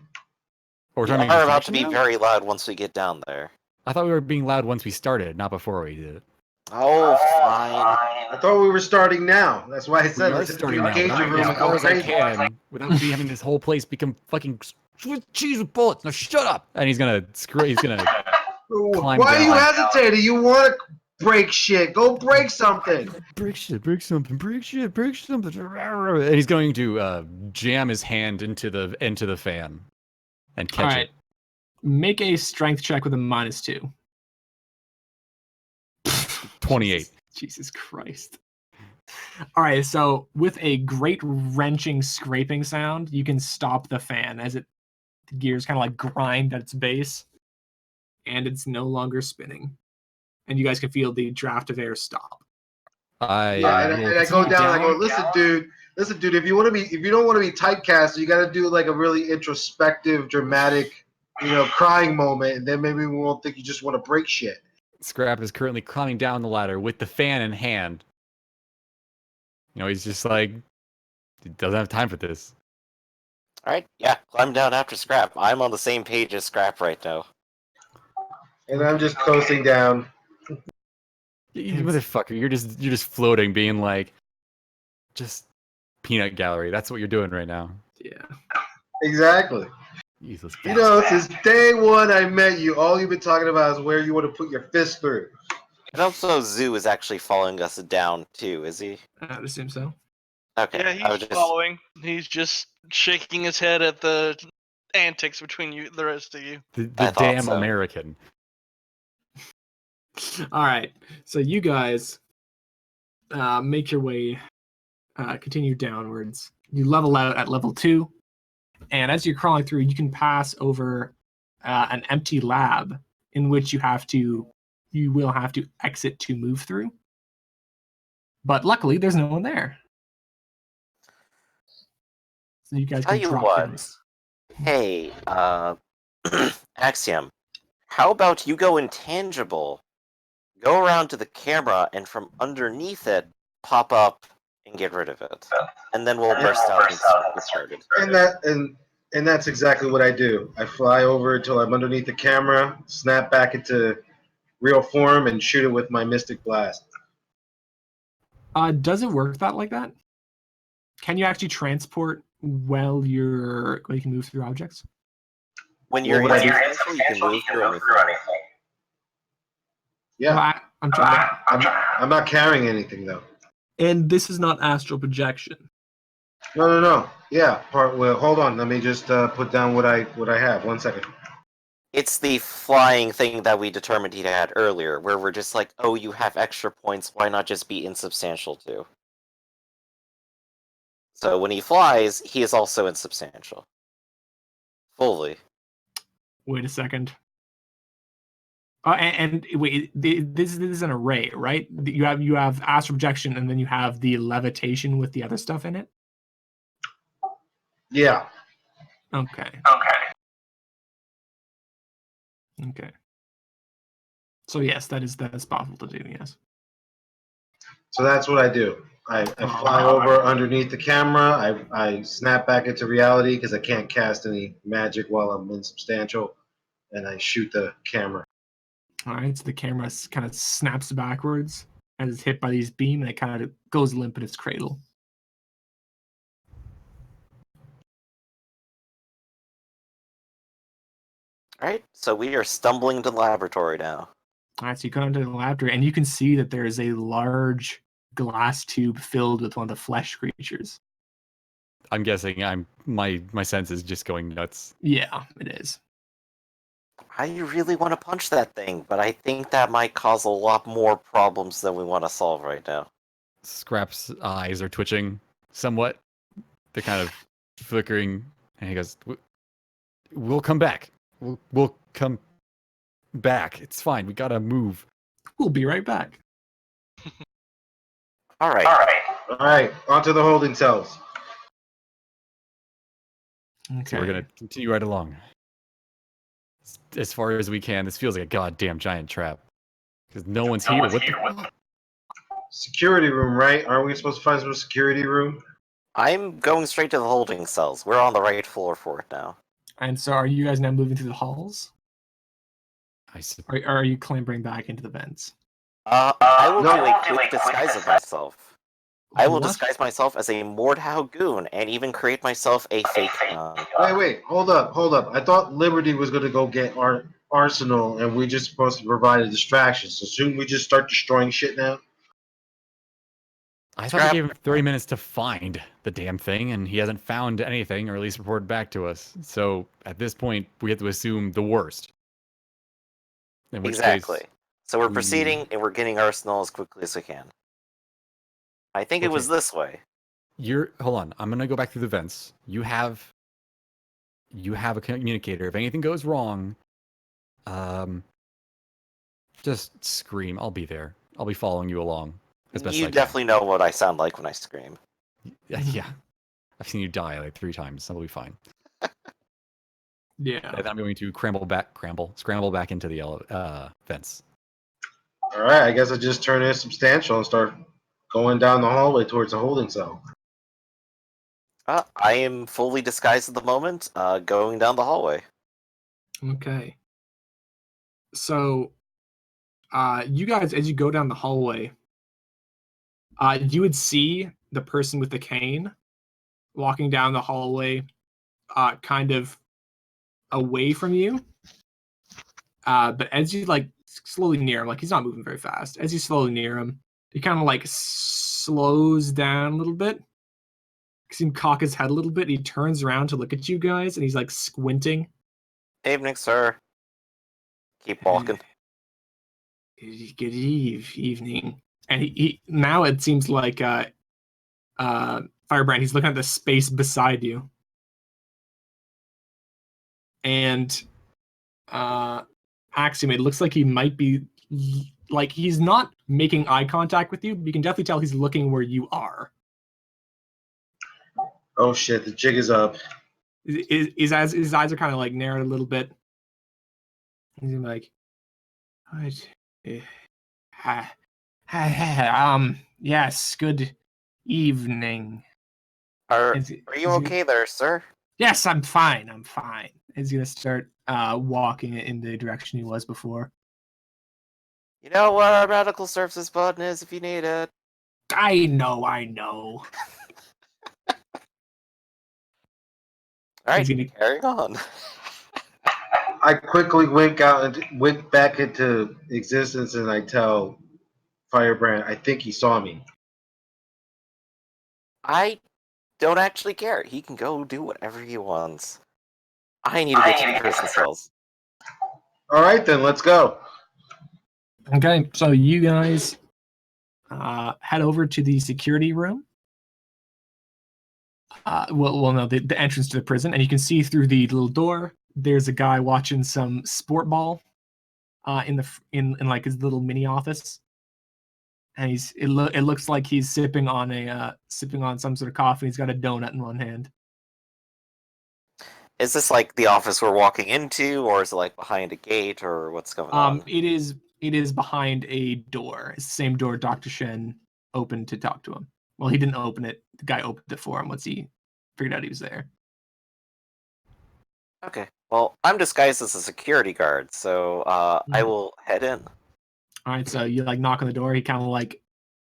S6: Or
S5: We are about to be very loud once we get down there.
S6: I thought we were being loud once we started, not before we did it.
S5: Oh, fine.
S4: I thought we were starting now. That's why I
S6: We
S4: said
S6: are
S4: let's hit the
S6: starting now, but
S4: communication
S6: I'm
S4: room
S6: as
S4: and
S6: far
S4: go
S6: as I
S4: crazy.
S6: can without me having this whole place become fucking Swiss cheese with bullets. Now shut up! And he's gonna climb
S4: Why are you
S6: down.
S4: hesitating? You want to break shit? Go break something.
S6: break shit, break something, break shit, break something. And he's going to jam his hand into the fan and catch it.
S2: Make a strength check with a -2.
S6: 28.
S2: Jesus Christ. All right, so with a great wrenching scraping sound, you can stop the fan as the gears kind of like grind at its base, and it's no longer spinning. And you guys can feel the draft of air stop.
S4: And I go down. I go, listen, dude. If you don't want to be typecast, you got to do like a really introspective, dramatic, crying moment, and then maybe we won't think you just want to break shit.
S6: Scrap is currently climbing down the ladder with the fan in hand. He's just like, he doesn't have time for this.
S5: Alright, yeah, climb down after Scrap. I'm on the same page as Scrap right now.
S4: And I'm just coasting down.
S6: You motherfucker, you're just floating, being like, just peanut gallery. That's what you're doing right now.
S2: Yeah.
S4: Exactly.
S6: Jesus.
S4: Since day one I met you, all you've been talking about is where you want to put your fist through.
S5: And also, Zoo is actually following us down, too, is he?
S2: I would assume so.
S5: Okay.
S7: Yeah, he's following. He's just shaking his head at the antics between the rest of you.
S6: The damn so. American.
S2: All right, so you guys make your way, continue downwards. You level out at level 2, and as you're crawling through, you can pass over an empty lab in which you will have to exit to move through. But luckily, there's no one there. So you guys can drop down.
S5: Hey, Axiom, how about you go intangible? Go around to the camera, and from underneath it, pop up and get rid of it. And then we'll burst out and get started.
S4: And And that's exactly what I do. I fly over until I'm underneath the camera, snap back into real form, and shoot it with my Mystic Blast.
S2: Does it work like that? Can you actually transport while you can move through objects?
S5: When you're
S4: What would I do?
S5: insubstantial, you can move through anything.
S4: Yeah,
S2: Well, I'm trying.
S4: I'm not carrying anything though.
S2: And this is not astral projection.
S4: No. Yeah, well, hold on. Let me just put down what I have. 1 second.
S5: It's the flying thing that we determined he had earlier, where we're just like, oh, you have extra points, why not just be insubstantial too? So when he flies, he is also insubstantial. Fully.
S2: Wait a second. And wait, this is an array, right? You have astral projection, and then you have the levitation with the other stuff in it.
S4: Yeah.
S2: Okay. So yes, that is possible to do. Yes.
S4: So that's what I do. I fly over underneath the camera. I snap back into reality because I can't cast any magic while I'm insubstantial, and I shoot the camera.
S2: All right. So the camera kind of snaps backwards as it's hit by these beams, and it kind of goes limp in its cradle.
S5: Alright, so we are stumbling into the laboratory now.
S2: All right. So you come into the laboratory, and you can see that there is a large glass tube filled with one of the flesh creatures.
S6: I'm guessing my sense is just going nuts.
S2: Yeah, it is.
S5: I really want to punch that thing, but I think that might cause a lot more problems than we want to solve right now.
S6: Scrap's eyes are twitching somewhat. They're kind of flickering, and he goes, "We'll come back. We'll come back. It's fine. We gotta move."
S2: We'll be right back.
S5: Alright.
S4: All right, onto the holding cells.
S2: Okay.
S6: So we're gonna continue right along. As far as we can. This feels like a goddamn giant trap. Because no one's here. What the?
S4: Security room, right? Aren't we supposed to find some security room?
S5: I'm going straight to the holding cells. We're on the right floor for it now.
S2: And so, are you guys now moving through the halls?
S6: I see.
S2: Or are you clambering back into the vents?
S5: I will do a quick disguise of myself. I will
S2: What?
S5: disguise myself as a Mordhau goon and even create myself a fake gun.
S4: Wait, hold up. I thought Liberty was going to go get our arsenal, and we're just supposed to provide a distraction. So shouldn't we just start destroying shit now?
S6: I thought we gave him 30 minutes to find the damn thing, and he hasn't found anything, or at least reported back to us. So at this point, we have to assume the worst. In which
S5: Exactly.
S6: case,
S5: So we're proceeding, and we're getting arsenal as quickly as we can. I think it was this way.
S6: Hold on. I'm gonna go back through the vents. You have a communicator. If anything goes wrong, just scream. I'll be there. I'll be following you along as best I
S5: You
S6: can.
S5: definitely know what I sound like when I scream.
S6: Yeah. I've seen you die like 3 times. That'll be fine.
S2: Yeah.
S6: And I'm going to scramble back into the vents.
S4: All right, I guess I just turn insubstantial and start going down the hallway towards the holding cell.
S5: I am fully disguised at the moment, going down the hallway.
S2: Okay. So, you guys, as you go down the hallway, you would see the person with the cane walking down the hallway, kind of away from you. But as you slowly near him, he's not moving very fast. As you slowly near him, he kind of slows down a little bit. You see him cock his head a little bit. He turns around to look at you guys, and he's squinting.
S5: Evening, sir. Keep walking.
S2: Good evening. And he now it seems like Firebrand, he's looking at the space beside you. And Axiom, it looks like he might be he's not making eye contact with you, but you can definitely tell he's looking where you are.
S4: Oh shit, the jig is up.
S2: His eyes are kind of narrowed a little bit. He's like, what? Yes, good evening.
S5: Are you okay there, sir?
S2: Yes, I'm fine. I'm fine. He's gonna start walking in the direction he was before.
S5: You know what our medical services button is if you need it.
S2: I know.
S5: All right,
S2: He's gonna-
S5: carry on.
S4: I quickly wink back into existence, and I tell Firebrand, I think he saw me.
S5: I don't actually care. He can go do whatever he wants. I need to get to the prison cells.
S4: All right, then let's go.
S2: Okay, so you guys head over to the security room. No, the entrance to the prison, and you can see through the little door. There's a guy watching some sport ball, in like his little mini office, and it looks like he's sipping on some sort of coffee. He's got a donut in one hand.
S5: Is this like the office we're walking into, or is it like behind a gate, or what's going on?
S2: It is behind a door. It's the same door Dr. Shen opened to talk to him. Well, he didn't open it. The guy opened it for him once he figured out he was there.
S5: Okay. Well, I'm disguised as a security guard, so I will head in.
S2: All right, so you like knock on the door. He kind of like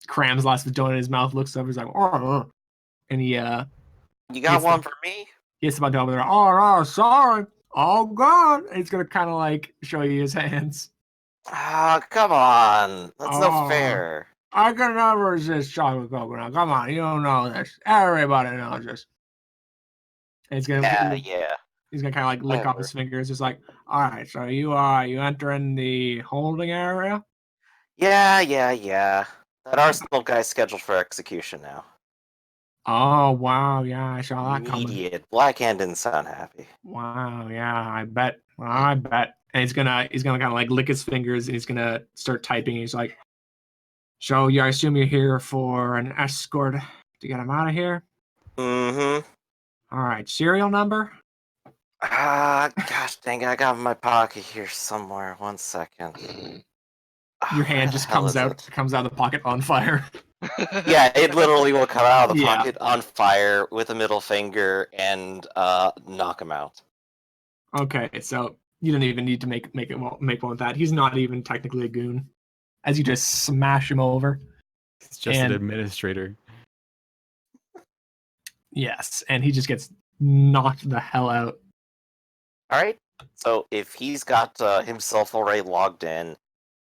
S2: crams the last of the donut in his mouth, looks over, he's like, oh, and he
S5: You got one for me?
S2: he hits about the door. Oh, sorry. Oh God! And he's gonna kind of like show you his hands.
S5: Ah, come on. That's no
S2: Oh.
S5: fair.
S2: I can never resist chocolate coconut. Come on, you don't know this. Everybody knows this. And he's gonna He's gonna kind of like lick off
S5: Whatever.
S2: his fingers. Just like, all right, so you entering the holding area?
S5: Yeah. That Arsenal guy's scheduled for execution now.
S2: Oh wow, yeah, I saw that coming.
S5: Immediate. Blackhand didn't sound happy.
S2: Wow, yeah, I bet. And he's gonna kind of like lick his fingers, and he's gonna start typing. He's like, so I assume you're here for an escort to get him out of here.
S5: Mm-hmm.
S2: All right, serial number.
S5: Gosh dang it, I got it in my pocket here somewhere. 1 second.
S2: Your
S5: Where
S2: hand
S5: the
S2: just
S5: hell
S2: comes
S5: is
S2: out
S5: it?
S2: of the pocket on fire.
S5: Yeah, it literally will come out of the
S2: Yeah.
S5: pocket on fire with a middle finger and knock him out.
S2: Okay, so you don't even need to make one with that. He's not even technically a goon, as you just smash him over.
S6: It's just an administrator.
S2: Yes, and he just gets knocked the hell out.
S5: All right. So if he's got himself already logged in,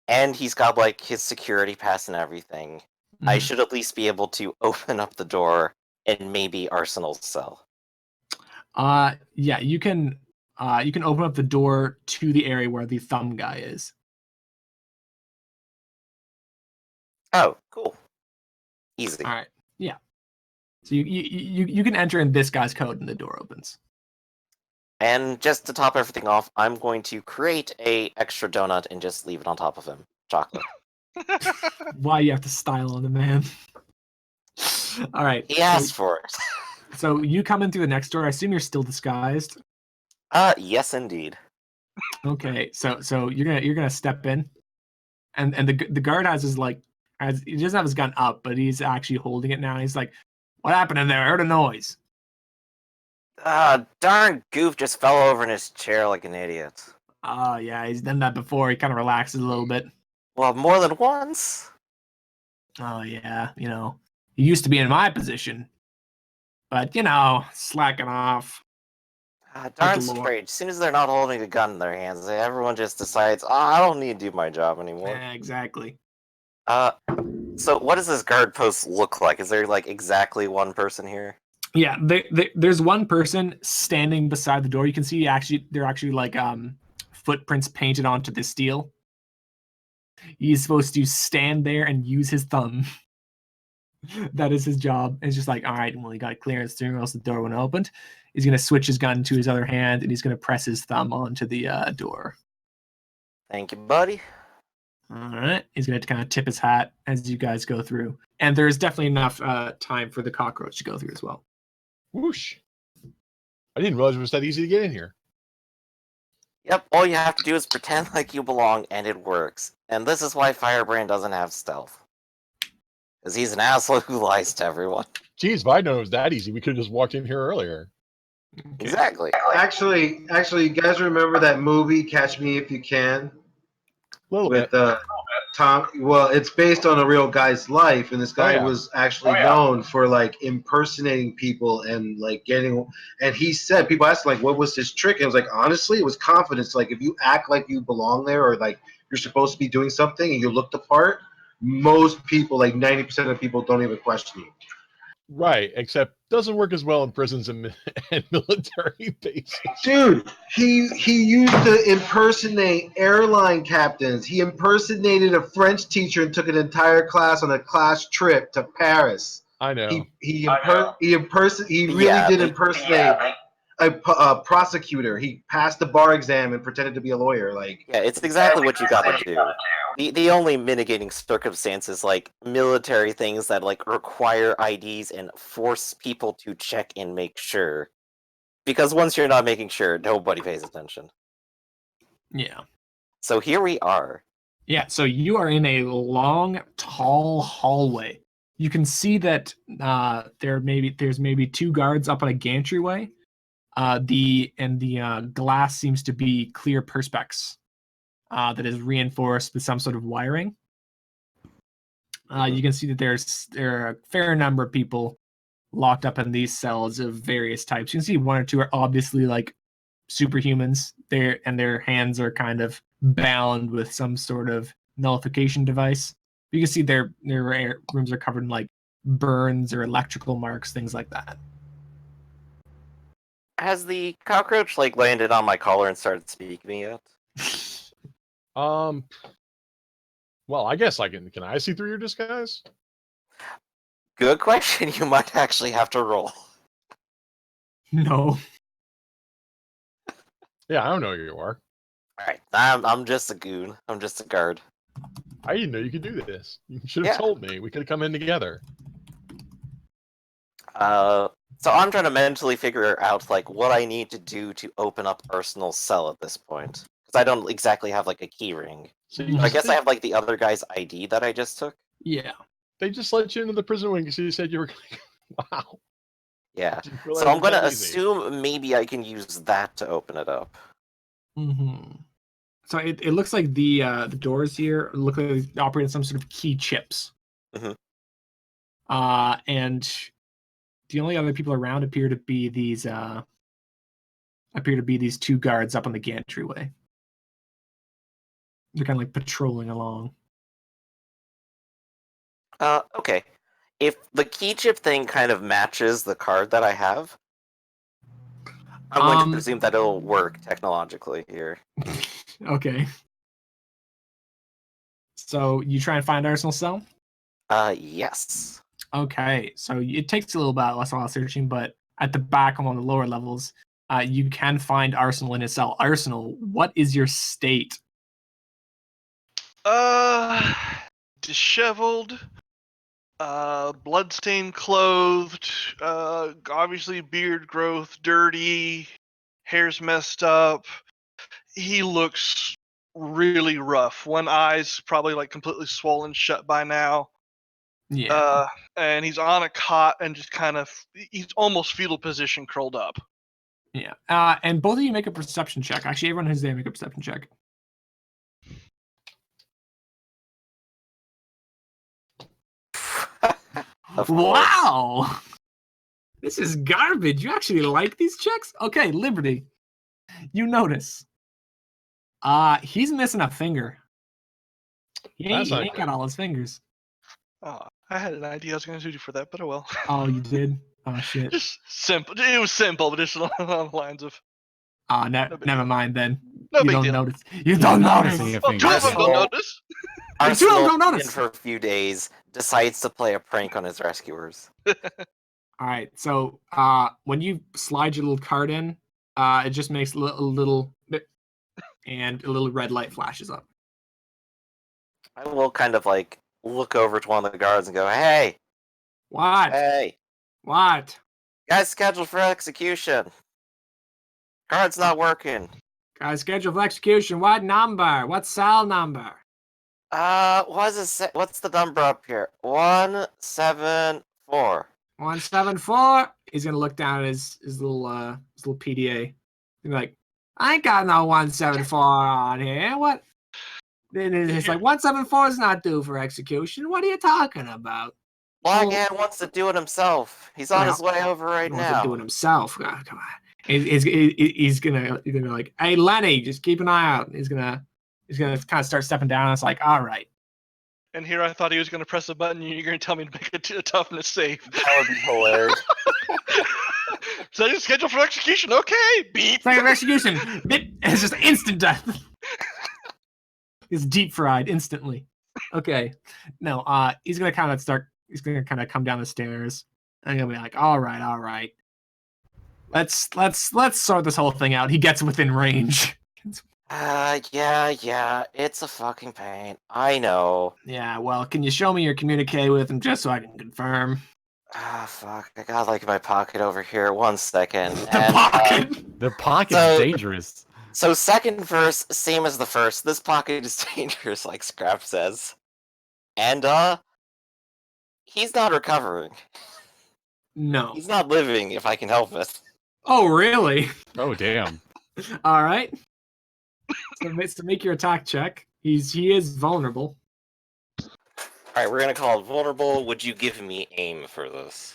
S5: and he's got like his security pass and everything, I should at least be able to open up the door and maybe Arsenal's cell.
S2: Yeah, you can open up the door to the area where the thumb guy is.
S5: Oh, cool. Easy.
S2: All right. Yeah. So you can enter in this guy's code and the door opens.
S5: And just to top everything off, I'm going to create a extra donut and just leave it on top of him. Chocolate.
S2: Why you have to style on the man? All right.
S5: He asked for it.
S2: So you come in through the next door. I assume you're still disguised.
S5: Yes, indeed.
S2: Okay. So you're gonna step in, and the guard has his he doesn't have his gun up, but he's actually holding it now. He's like, "What happened in there? I heard a noise."
S5: Darn goof just fell over in his chair like an idiot.
S2: Yeah, he's done that before. He kind of relaxes a little bit.
S5: Well, more than once.
S2: Oh yeah, he used to be in my position, but slacking off.
S5: Darn straight. As soon as they're not holding a gun in their hands, everyone just decides, I don't need to do my job anymore.
S2: Yeah, exactly.
S5: So what does this guard post look like? Is there like exactly one person here?
S2: Yeah, there's one person standing beside the door. You can see they're actually like footprints painted onto the steel. He's supposed to stand there and use his thumb. That is his job. It's just like, all right, well, he got clearance through, or else the door wouldn't open. He's gonna switch his gun to his other hand, and he's gonna press his thumb onto the door.
S5: Thank you, buddy.
S2: All right. He's gonna kind of tip his hat as you guys go through, and there's definitely enough time for the cockroach to go through as well.
S3: Whoosh! I didn't realize it was that easy to get in here.
S5: Yep, all you have to do is pretend like you belong, and it works. And this is why Firebrand doesn't have stealth. Because he's an asshole who lies to everyone.
S3: Geez, if I'd known it was that easy, we could have just walked in here earlier.
S2: Okay.
S5: Exactly.
S4: Actually, you guys remember that movie Catch Me If You Can
S3: A little
S4: with
S3: bit.
S4: Tom? Well, it's based on a real guy's life, and this guy
S3: yeah.
S4: was actually known for like impersonating people and like getting. And he said, people asked like, what was his trick? And it was like, honestly, it was confidence. Like if you act like you belong there, or like you're supposed to be doing something, and you look the part, most people, like 90% of people, don't even question you.
S3: Right, except doesn't work as well in prisons and, and military bases.
S4: Dude, he used to impersonate airline captains. He impersonated a French teacher and took an entire class on a class trip to Paris.
S3: I know.
S4: He really
S5: Yeah,
S4: did
S5: but-
S4: impersonate a prosecutor. He passed the bar exam and pretended to be a lawyer. Like,
S5: Yeah, it's exactly what you gotta do. The only mitigating circumstance is like military things that like require IDs and force people to check and make sure. Because once you're not making sure, nobody pays attention.
S2: Yeah.
S5: So here we are.
S2: Yeah, so you are in a long, tall hallway. You can see that there's maybe 2 guards up on a gantry-way. The glass seems to be clear perspex that is reinforced with some sort of wiring. You can see that there are a fair number of people locked up in these cells of various types. You can see 1 or 2 are obviously like superhumans. Their hands are kind of bound with some sort of nullification device. You can see their rooms are covered in like burns or electrical marks, things like that.
S5: Has the cockroach like landed on my collar and started speaking to me yet?
S3: Well, I guess I can. Can I see through your disguise?
S5: Good question. You might actually have to roll.
S2: No.
S3: Yeah, I don't know who you are.
S5: Alright, I'm just a goon. I'm just a guard.
S3: I didn't know you could do this. You should have
S5: Yeah.
S3: told me. We could have come in together.
S5: So I'm trying to mentally figure out like what I need to do to open up Arsenal's cell at this point. Because I don't exactly have like a key ring.
S3: So
S2: Mhm.
S5: I guess I have like the other guy's ID that I just took.
S2: Yeah.
S3: They just let you into the prison wing because you said you were. Wow.
S5: Yeah.
S3: Didn't realize
S5: So
S3: it
S5: I'm
S3: was that
S5: gonna
S3: easy.
S5: assume maybe I can use that to open it up.
S2: Mm-hmm. So it looks like the doors here look like they operate on some sort of key chips.
S5: Mhm.
S2: And the only other people around appear to be these 2 guards up on the gantry-way. They're kind of like patrolling along.
S5: Okay. If the key chip thing kind of matches the card that I have, I'm going to presume that it'll work technologically here.
S2: Okay. So you try and find Arsenal cell?
S5: Yes.
S2: Okay. So it takes a little bit less while searching, but at the back on the lower levels, you can find Arsenal in his cell. Arsenal, what is your state?
S7: Disheveled, bloodstained clothed, obviously beard growth, dirty, hair's messed up. He looks really rough. One eye's probably like completely swollen shut by now.
S2: Yeah.
S7: And he's on a cot and just kind of, he's almost fetal position curled up.
S2: Yeah. And both of you make a perception check. Actually, everyone has to make a perception check.
S5: Of course.
S2: Wow! This is garbage. You actually like these checks? Okay, Liberty. You notice. He's missing a finger. He
S3: That's not
S2: ain't got all his fingers.
S7: Oh, I had an idea I was going to do for that, but oh well.
S2: Oh, you did? Oh, shit.
S7: Just simple. It was simple, but just along the lines of.
S2: Never mind then.
S7: No
S2: You
S7: big
S2: don't
S7: deal.
S2: notice. You don't notice.
S6: Missing a
S7: Well, two
S6: finger.
S7: of them don't notice.
S2: You two
S5: Arsenal,
S2: don't notice.
S5: in for a few days, decides to play a prank on his rescuers.
S2: All right. So when you slide your little card in, it just makes a little bit, and a little red light flashes up.
S5: I will kind of like look over to one of the guards and go, "Hey,
S2: What?
S5: hey,
S2: What?
S5: guys, scheduled for execution. Card's not working.
S2: Guys, schedule for execution. What number? What cell number?
S5: What's the number up here? 174.
S2: 174. he's gonna look down at his little PDA. He's like, I ain't got no 174 on here. What? Then it's like 174 is not due for execution. What are you talking about?
S5: Blackhand wants to do it himself. He's on his way over right
S2: He wants to do
S5: now.
S2: it himself. God, come on. He's gonna like, hey Lenny, just keep an eye out. He's gonna kind of start stepping down. It's like, all right.
S7: And here I thought he was going to press a button and you're going to tell me to make a toughness save.
S5: That would be hilarious.
S7: So you're scheduled for execution. Okay, beep.
S2: Second execution. It's just instant death. He's deep fried instantly. Okay. No, he's gonna kind of come down the stairs. And he'll be like, all right. Let's sort this whole thing out. He gets within range.
S5: Yeah, it's a fucking pain. I know.
S2: Yeah, well, can you show me your communique with him just so I can confirm?
S5: Fuck. I got like my pocket over here. 1 second.
S6: The pocket's dangerous.
S5: So second verse, same as the first. This pocket is dangerous, like Scrap says. And he's not recovering.
S2: No.
S5: He's not living if I can help it.
S2: Oh, really?
S6: Oh, damn.
S2: All right. So make your attack check. He is vulnerable.
S5: Alright, we're gonna call it vulnerable. Would you give me aim for this?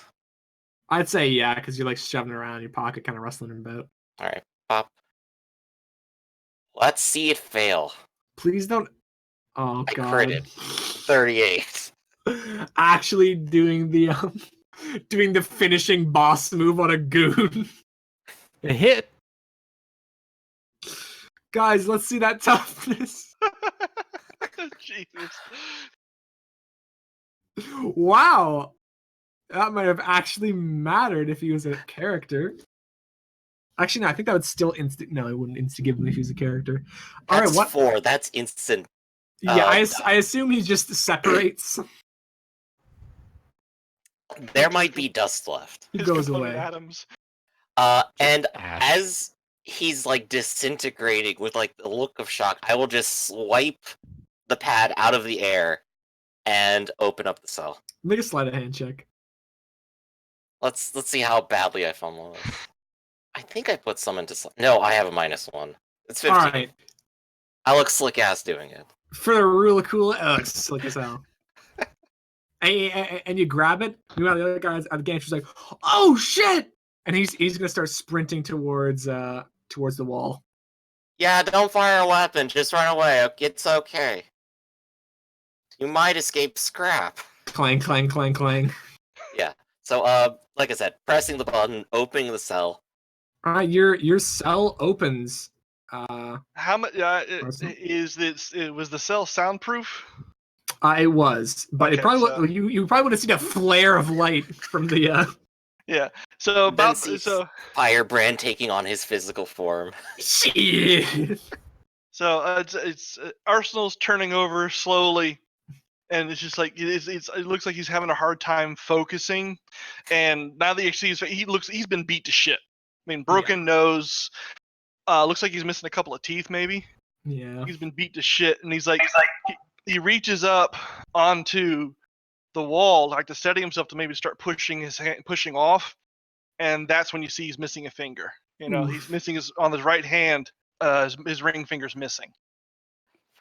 S2: I'd say yeah, because you're like shoving it around in your pocket, kind of rustling him about.
S5: Alright, pop. Let's see it fail.
S2: Please don't. Oh
S5: I
S2: god.
S5: critted. 38.
S2: Actually doing the finishing boss move on a goon.
S6: It hit.
S2: Guys, let's see that toughness.
S7: Jesus.
S2: Wow. That might have actually mattered if he was a character. Actually, no, I think that would still No, it wouldn't insta give him if he was a character. All
S5: That's
S2: right, what?
S5: 4. That's instant.
S2: Yeah, I assume he just separates.
S5: There might be dust left.
S2: He
S7: His
S2: goes
S7: component
S2: away.
S7: atoms.
S5: And
S6: Ash.
S5: as he's like disintegrating with like the look of shock, I will just swipe the pad out of the air and open up the cell.
S2: Make a sleight of hand check.
S5: Let's see how badly I fumble this. I think I put some into no, I have a -1. It's 15.
S2: All right.
S5: I look slick ass doing it.
S2: For the rule of cool, it looks slick as hell. And you grab it. Meanwhile, the other guys at the game, she's like, "Oh shit!" And he's gonna start sprinting towards the wall.
S5: Yeah, don't fire a weapon. Just run away. It's okay. You might escape scrap.
S2: Clang, clang, clang, clang.
S5: Yeah. So, like I said, pressing the button, opening the cell.
S2: All right, your cell opens.
S7: How much was the cell soundproof?
S2: It was, but
S7: Okay,
S2: it probably
S7: so-
S2: you probably would have seen a flare of light from the.
S7: Yeah. So
S5: Then
S7: about
S5: sees
S7: so
S5: Firebrand taking on his physical form.
S2: Shit.
S7: so it's Arsenal's turning over slowly, and it's just like it looks like he's having a hard time focusing, and now that you see he's been beat to shit. I mean, broken nose. Looks like he's missing a couple of teeth, maybe.
S2: Yeah.
S7: He's been beat to shit, and he's like he reaches up onto the wall, like to steady himself to maybe start pushing off, and that's when you see he's missing a finger. You know, he's missing on his right hand. His ring finger's missing.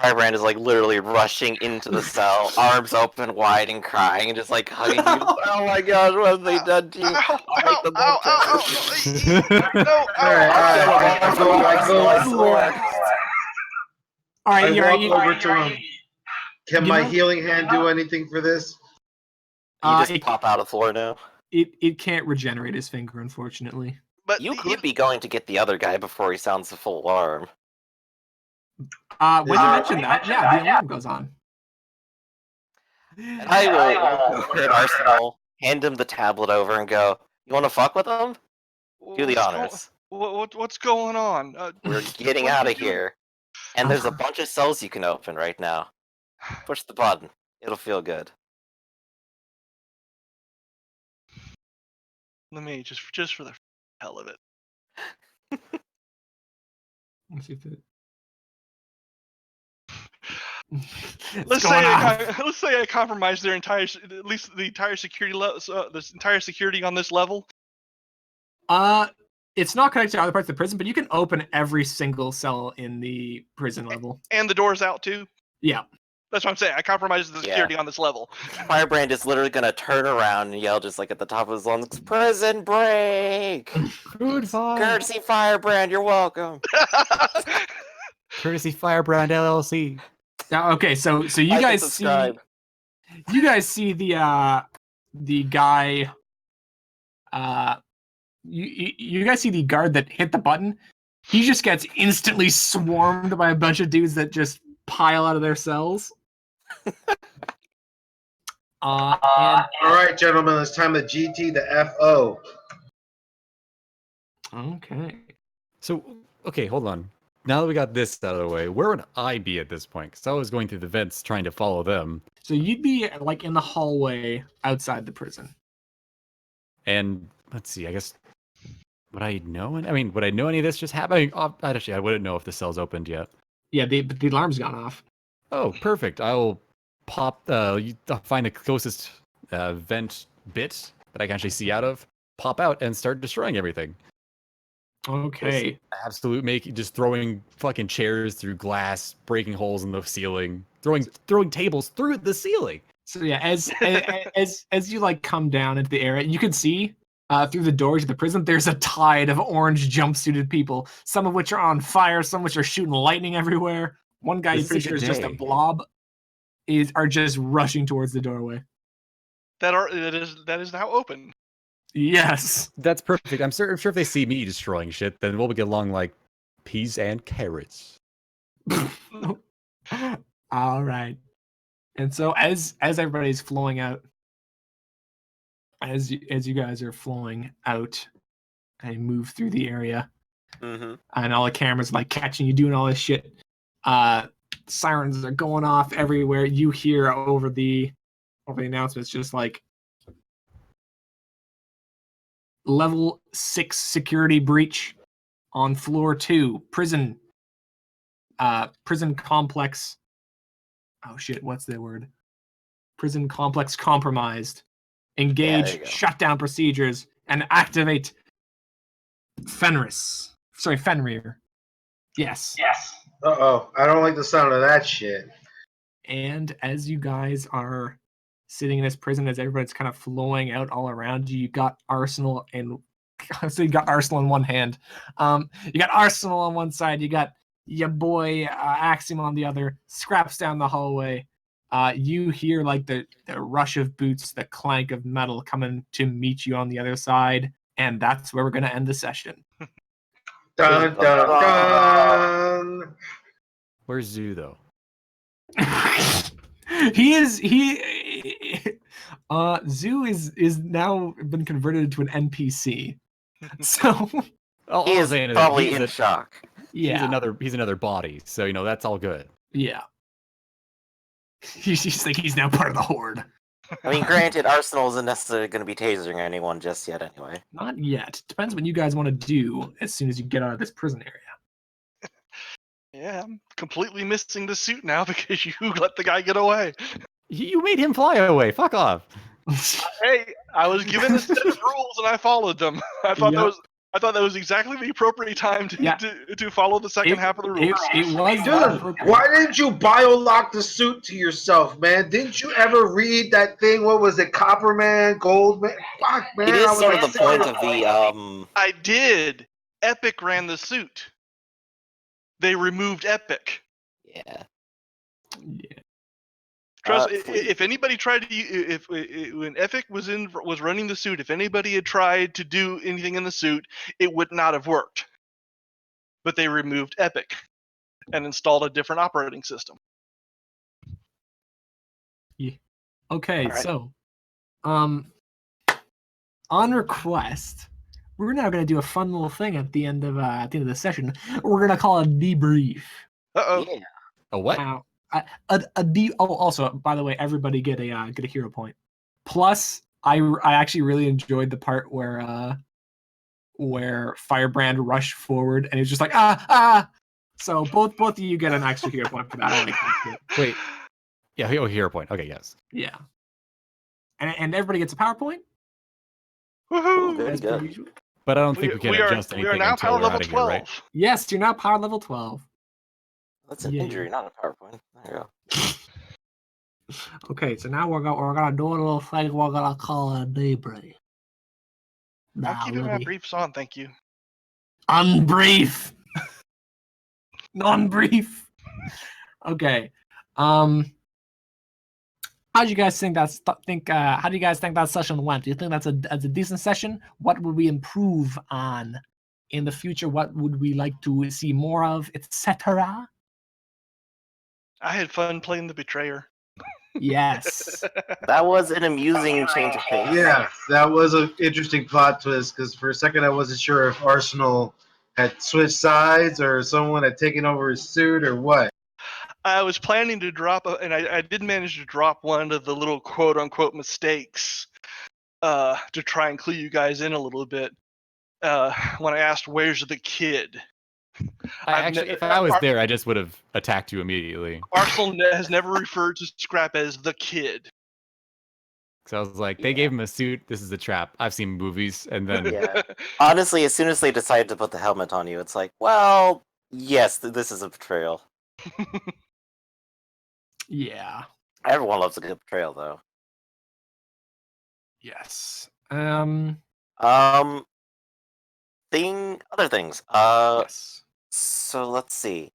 S5: Firebrand is like literally rushing into the cell, arms open wide and crying, and just like hugging you. Oh my gosh, what have they done to you?
S7: Ow,
S5: I'll make them
S7: ow,
S5: look
S7: ow,
S5: better.
S7: no,
S2: All right,
S4: I
S2: you're
S4: walk over to him. Can
S2: You
S4: my
S2: know-
S4: healing hand do anything for this?
S5: You just
S2: it,
S5: pop out of the floor now.
S2: it can't regenerate his finger, unfortunately.
S7: But
S5: You could be going to get the other guy before he sounds the full alarm.
S2: When you mentioned that, yeah, the alarm goes on.
S5: And I will look at Arsenal, hand him the tablet over, and go, "You want to fuck with him? Do the honors.
S7: What's going on?
S5: We're getting out of here." And there's a bunch of cells you can open right now. Push the button. It'll feel good.
S7: Let me just for the hell of it.
S2: Let's see if it-
S7: Let's say I compromise their entire, at least the entire security level, the entire security on this level,
S2: It's not connected to other parts of the prison, but you can open every single cell in the prison level.
S7: And the door's out too.
S2: Yeah.
S7: That's what I'm saying. I compromised the security on this level.
S5: Firebrand is literally gonna turn around and yell just like at the top of his lungs, "Prison break!"
S6: Good fire.
S5: Courtesy Firebrand, you're welcome.
S6: Courtesy Firebrand LLC.
S2: Now, okay, so you
S5: Like and
S2: guys see
S5: subscribe.
S2: the guy. You guys see the guard that hit the button. He just gets instantly swarmed by a bunch of dudes that just pile out of their cells.
S4: All right, gentlemen, it's time to GT the FO.
S2: Okay.
S6: So, okay, hold on. Now that we got this out of the way, where would I be at this point? Because I was going through the vents trying to follow them.
S2: So you'd be like in the hallway outside the prison.
S6: And let's see, I guess, would I know? Would I know any of this just happening? Actually, I wouldn't know if the cell's opened yet.
S2: Yeah, the alarm's gone off.
S6: Oh, perfect. I will find the closest vent bit that I can actually see out of, pop out, and start destroying everything.
S2: Okay.
S6: Just throwing fucking chairs through glass, breaking holes in the ceiling, throwing tables through the ceiling.
S2: So yeah, as you like come down into the area, you can see through the doors of the prison, there's a tide of orange jumpsuited people, some of which are on fire, some of which are shooting lightning everywhere. One guy you
S6: This is
S2: pretty
S6: a
S2: sure is
S6: good
S2: just a
S6: day.
S2: blob, are just rushing towards the doorway.
S7: That is now open.
S2: Yes.
S6: That's perfect. I'm sure if they see me destroying shit, then we'll get along like peas and carrots.
S2: All right. And so as everybody's flowing out, as you guys are flowing out and move through the area, and all the cameras like catching you doing all this shit, sirens are going off everywhere. You hear over the announcements just like level 6 security breach on floor 2 prison complex. Oh shit, what's the word? Prison complex compromised. Engage shutdown procedures and activate Fenris. Sorry, Fenrir. Yes.
S4: Uh-oh, I don't like the sound of that shit.
S2: And as you guys are sitting in this prison, as everybody's kind of flowing out all around you, you got Arsenal and so you got Arsenal in one hand. You got Arsenal on one side, you got your boy Axiom on the other, scraps down the hallway. You hear like the rush of boots, the clank of metal coming to meet you on the other side, and that's where we're gonna end the session.
S4: Dun dun dun.
S6: Where's Zoo though?
S2: Zoo is now been converted into an NPC. So
S5: He is probably in shock.
S2: yeah,
S6: He's another body, so that's all good.
S2: yeah. He's like he's now part of the horde.
S5: I mean, granted, Arsenal isn't necessarily going to be tasering anyone just yet anyway.
S2: Not yet. Depends what you guys want to do as soon as you get out of this prison area.
S7: Yeah, I'm completely missing the suit now because you let the guy get away.
S6: You made him fly away. Fuck off.
S7: Hey, I was given a set of rules and I followed them. I thought that was exactly the appropriate time to follow the second half of the rules.
S2: It was
S4: Dude, why didn't you bio-lock the suit to yourself, man? Didn't you ever read that thing? What was it, Copperman, Goldman? Fuck, man.
S5: It is sort of the point of the
S7: I did. Epic ran the suit. They removed Epic.
S5: Yeah.
S7: Trust if anybody tried to, when Epic was running the suit, if anybody had tried to do anything in the suit, it would not have worked. But they removed Epic and installed a different operating system.
S2: Yeah. Okay,
S5: right.
S2: so, on request, we're now going to do a fun little thing at the end of the session. We're going to call it debrief.
S7: Uh-oh.
S5: Yeah.
S6: A what?
S2: Now, also, by the way, everybody get a hero point. Plus, I actually really enjoyed the part where Firebrand rushed forward and he was just like So both of you get an extra hero point for that. I like that.
S6: Wait. Yeah, hero point. Okay, yes.
S2: Yeah. And everybody gets a PowerPoint.
S7: Woohoo!
S5: Good,
S2: As
S5: good.
S2: per usual.
S6: But I don't think we can adjust
S7: we are
S6: anything
S7: now
S6: until
S7: power
S6: we're
S7: level
S6: out of here,
S7: 12.
S6: right?
S2: Yes, you're now power level 12.
S5: That's an
S2: Yay.
S5: injury, not a PowerPoint. There you go.
S2: Okay, so now we're gonna do a little thing we're gonna call a debrief.
S7: I'm
S2: Now,
S7: keeping my
S2: Libby.
S7: briefs on, thank you.
S2: Unbrief. Non-brief. Okay. How do you guys think how do you guys think that session went? Do you think that's a decent session? What would we improve on in the future? What would we like to see more of, etc.?
S7: I had fun playing the Betrayer.
S2: Yes.
S5: That was an amusing change of pace.
S4: Yeah, that was an interesting plot twist because for a second I wasn't sure if Arsenal had switched sides or someone had taken over his suit or what.
S7: I was planning to drop, and I did manage to drop one of the little quote-unquote mistakes to try and clue you guys in a little bit. When I asked, "Where's the kid?"
S6: If I was there, I just would have attacked you immediately.
S7: Arsenal has never referred to Scrap as the kid.
S6: So I was like, they gave him a suit. This is a trap. I've seen movies, and then
S5: Yeah. Honestly, as soon as they decided to put the helmet on you, it's like, well, yes, this is a betrayal.
S2: Yeah.
S5: Everyone loves a good betrayal, though.
S2: Yes.
S5: Other things.
S2: Yes.
S5: So let's see.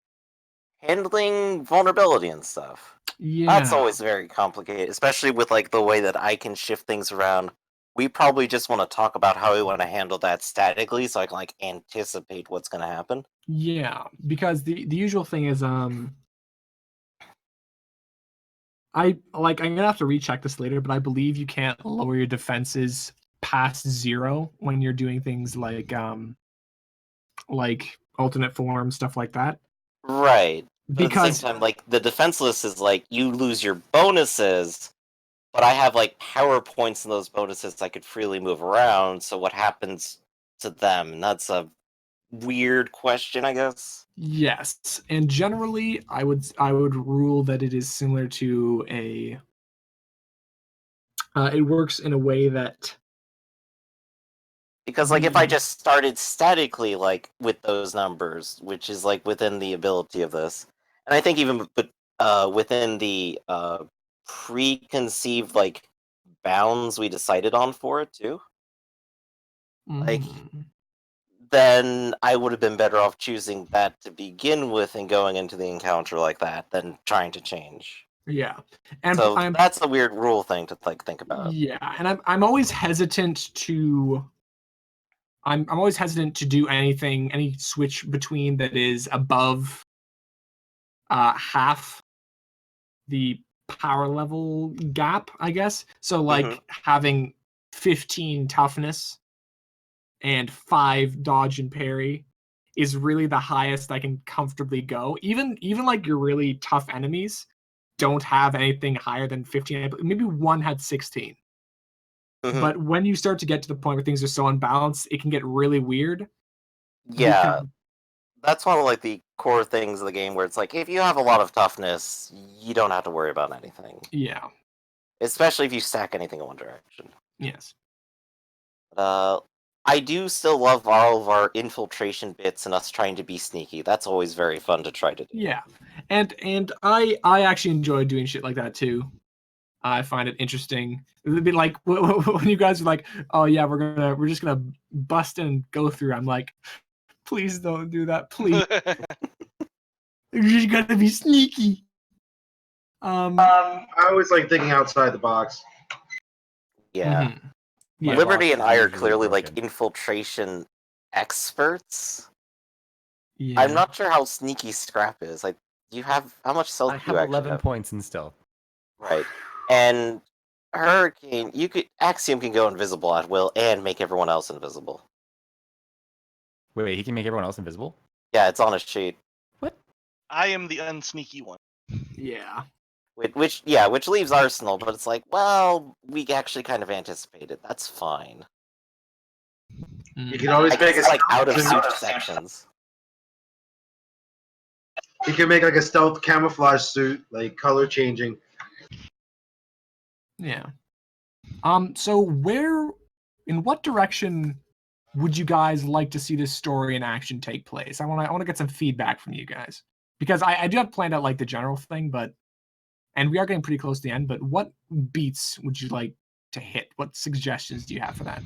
S5: Handling vulnerability and stuff.
S2: Yeah.
S5: That's always very complicated, especially with like the way that I can shift things around. We probably just want to talk about how we want to handle that statically, so I can like anticipate what's going to happen.
S2: Yeah, because the usual thing is I'm gonna have to recheck this later, but I believe you can't lower your defenses past 0 when you're doing things like alternate form, stuff like that.
S5: Right. But at the
S2: Because
S5: same time, like the defenseless is like you lose your bonuses, but I have like power points in those bonuses I could freely move around. So what happens to them? And that's a weird question, I guess.
S2: yes, and generally I would rule that it is similar to a it works in a way that
S5: Because like if I just started statically like with those numbers, which is like within the ability of this, and I think even within the preconceived like bounds we decided on for it too, like then I would have been better off choosing that to begin with and going into the encounter like that than trying to change.
S2: yeah. And
S5: So that's a weird rule thing to like think about.
S2: Yeah, and I'm always hesitant to I'm always hesitant to do any switch between that is above half the power level gap, I guess. So like having 15 toughness and 5 dodge and parry is really the highest I can comfortably go. Even like your really tough enemies don't have anything higher than 15. Maybe one had 16. But when you start to get to the point where things are so unbalanced, it can get really weird.
S5: Yeah. That's one of like the core things of the game where it's like if you have a lot of toughness, you don't have to worry about anything.
S2: Yeah.
S5: Especially if you stack anything in one direction.
S2: Yes.
S5: I do still love all of our infiltration bits and us trying to be sneaky. That's always very fun to try to do.
S2: Yeah. And I actually enjoy doing shit like that too. I find it interesting. It'd be like when you guys are like, "Oh yeah, we're just gonna bust in and go through." I'm like, "Please don't do that, please. You're just gonna be sneaky."
S4: I always like thinking outside the box.
S5: Yeah.
S2: Yeah.
S5: Liberty and I are
S6: usually
S5: clearly like
S6: broken.
S5: infiltration experts.
S2: Yeah.
S5: I'm not sure how sneaky Scrap is. Like, how much stealth
S6: I
S5: do you
S6: have
S5: actually
S6: 11
S5: have?
S6: points in stealth.
S5: Right. And Hurricane, Axiom can go invisible at will and make everyone else invisible.
S6: Wait, he can make everyone else invisible?
S5: Yeah, it's on his sheet.
S7: I am the unsneaky one.
S2: Yeah.
S5: Which leaves Arsenal, but it's like, well, we actually kind of anticipated. That's fine.
S4: You can always
S5: I guess
S4: make
S5: it's like
S4: stealth
S5: out of
S4: suit.
S5: suit sections.
S4: You can make like a stealth camouflage suit, like color changing.
S2: Yeah. So in what direction would you guys like to see this story in action take place? I want to get some feedback from you guys, because I do have planned out like the general thing, and we are getting pretty close to the end. But what beats would you like to hit? What suggestions do you have for that?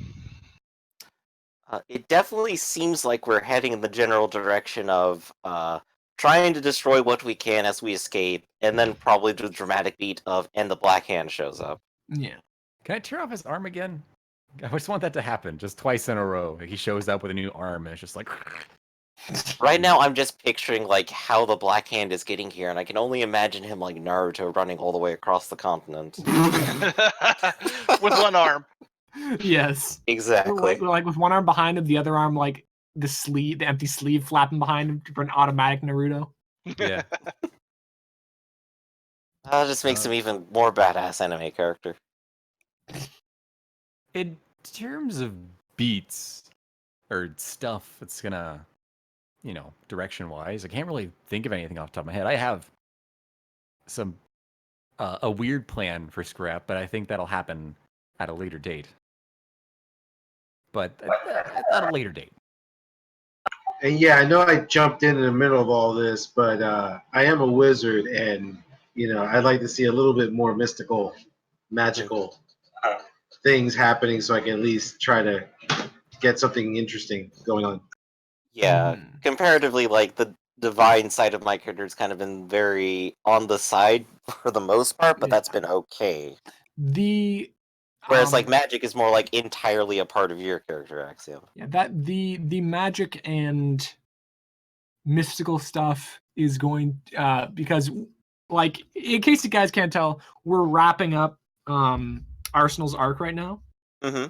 S5: It definitely seems like we're heading in the general direction of trying to destroy what we can as we escape, and then probably the dramatic beat of "and the Black Hand shows up."
S2: Yeah.
S6: Can I tear off his arm again? I just want that to happen, just twice in a row. Like, he shows up with a new arm, and it's just like...
S5: Right now, I'm just picturing like how the Black Hand is getting here, and I can only imagine him like Naruto running all the way across the continent.
S7: With one arm.
S2: Yes.
S5: Exactly.
S2: Like with one arm behind him, the other arm like the empty sleeve flapping behind him for an automatic Naruto.
S6: Yeah.
S5: That just makes him even more badass anime character.
S6: In terms of beats or stuff that's gonna, direction-wise, I can't really think of anything off the top of my head. I have some a weird plan for Scrap, but I think that'll happen at a later date. But at a later date.
S4: And yeah, I know I jumped in the middle of all this, but I am a wizard, and I'd like to see a little bit more mystical, magical things happening, so I can at least try to get something interesting going on.
S5: Yeah, comparatively, like the divine side of my character has kind of been very on the side for the most part, but that's been okay. Whereas like magic is more like entirely a part of your character, Axiom.
S2: Yeah, that the magic and mystical stuff is going because, like, in case you guys can't tell, we're wrapping up Arsenal's arc right now.
S5: Mm-hmm.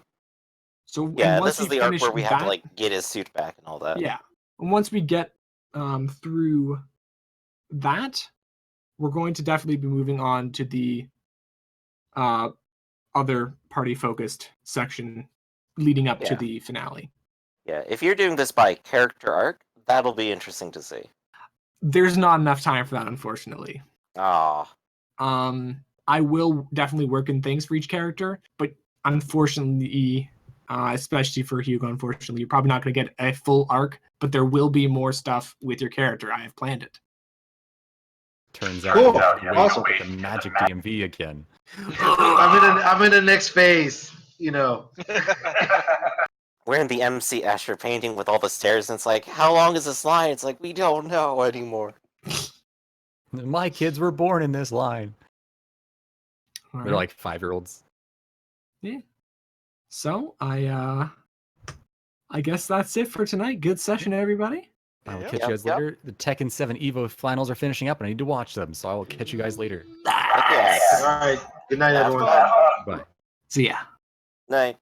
S2: So
S5: yeah, this is the arc where we have to like get his suit back and all that.
S2: Yeah, and once we get through that, we're going to definitely be moving on to the other party-focused section leading up to the finale.
S5: Yeah, if you're doing this by character arc, that'll be interesting to see.
S2: There's not enough time for that, unfortunately.
S5: Ah.
S2: I will definitely work in things for each character, but unfortunately, especially for Hugo, unfortunately, you're probably not going to get a full arc, but there will be more stuff with your character. I have planned it.
S6: Turns out,
S4: Cool.
S6: Awesome. The magic DMV again.
S4: I'm in the next phase,
S5: We're in the MC Escher painting with all the stairs, and it's like, how long is this line? It's like, we don't know anymore.
S6: My kids were born in this line.
S2: All
S6: They're
S2: right.
S6: like 5-year-olds.
S2: Yeah. So I guess that's it for tonight. Good session, everybody.
S6: I will catch you guys later. The Tekken 7 Evo finals are finishing up, and I need to watch them, so I will catch you guys later.
S5: Yes.
S4: All right. Good night, everyone.
S6: Bye.
S2: See ya.
S5: Night.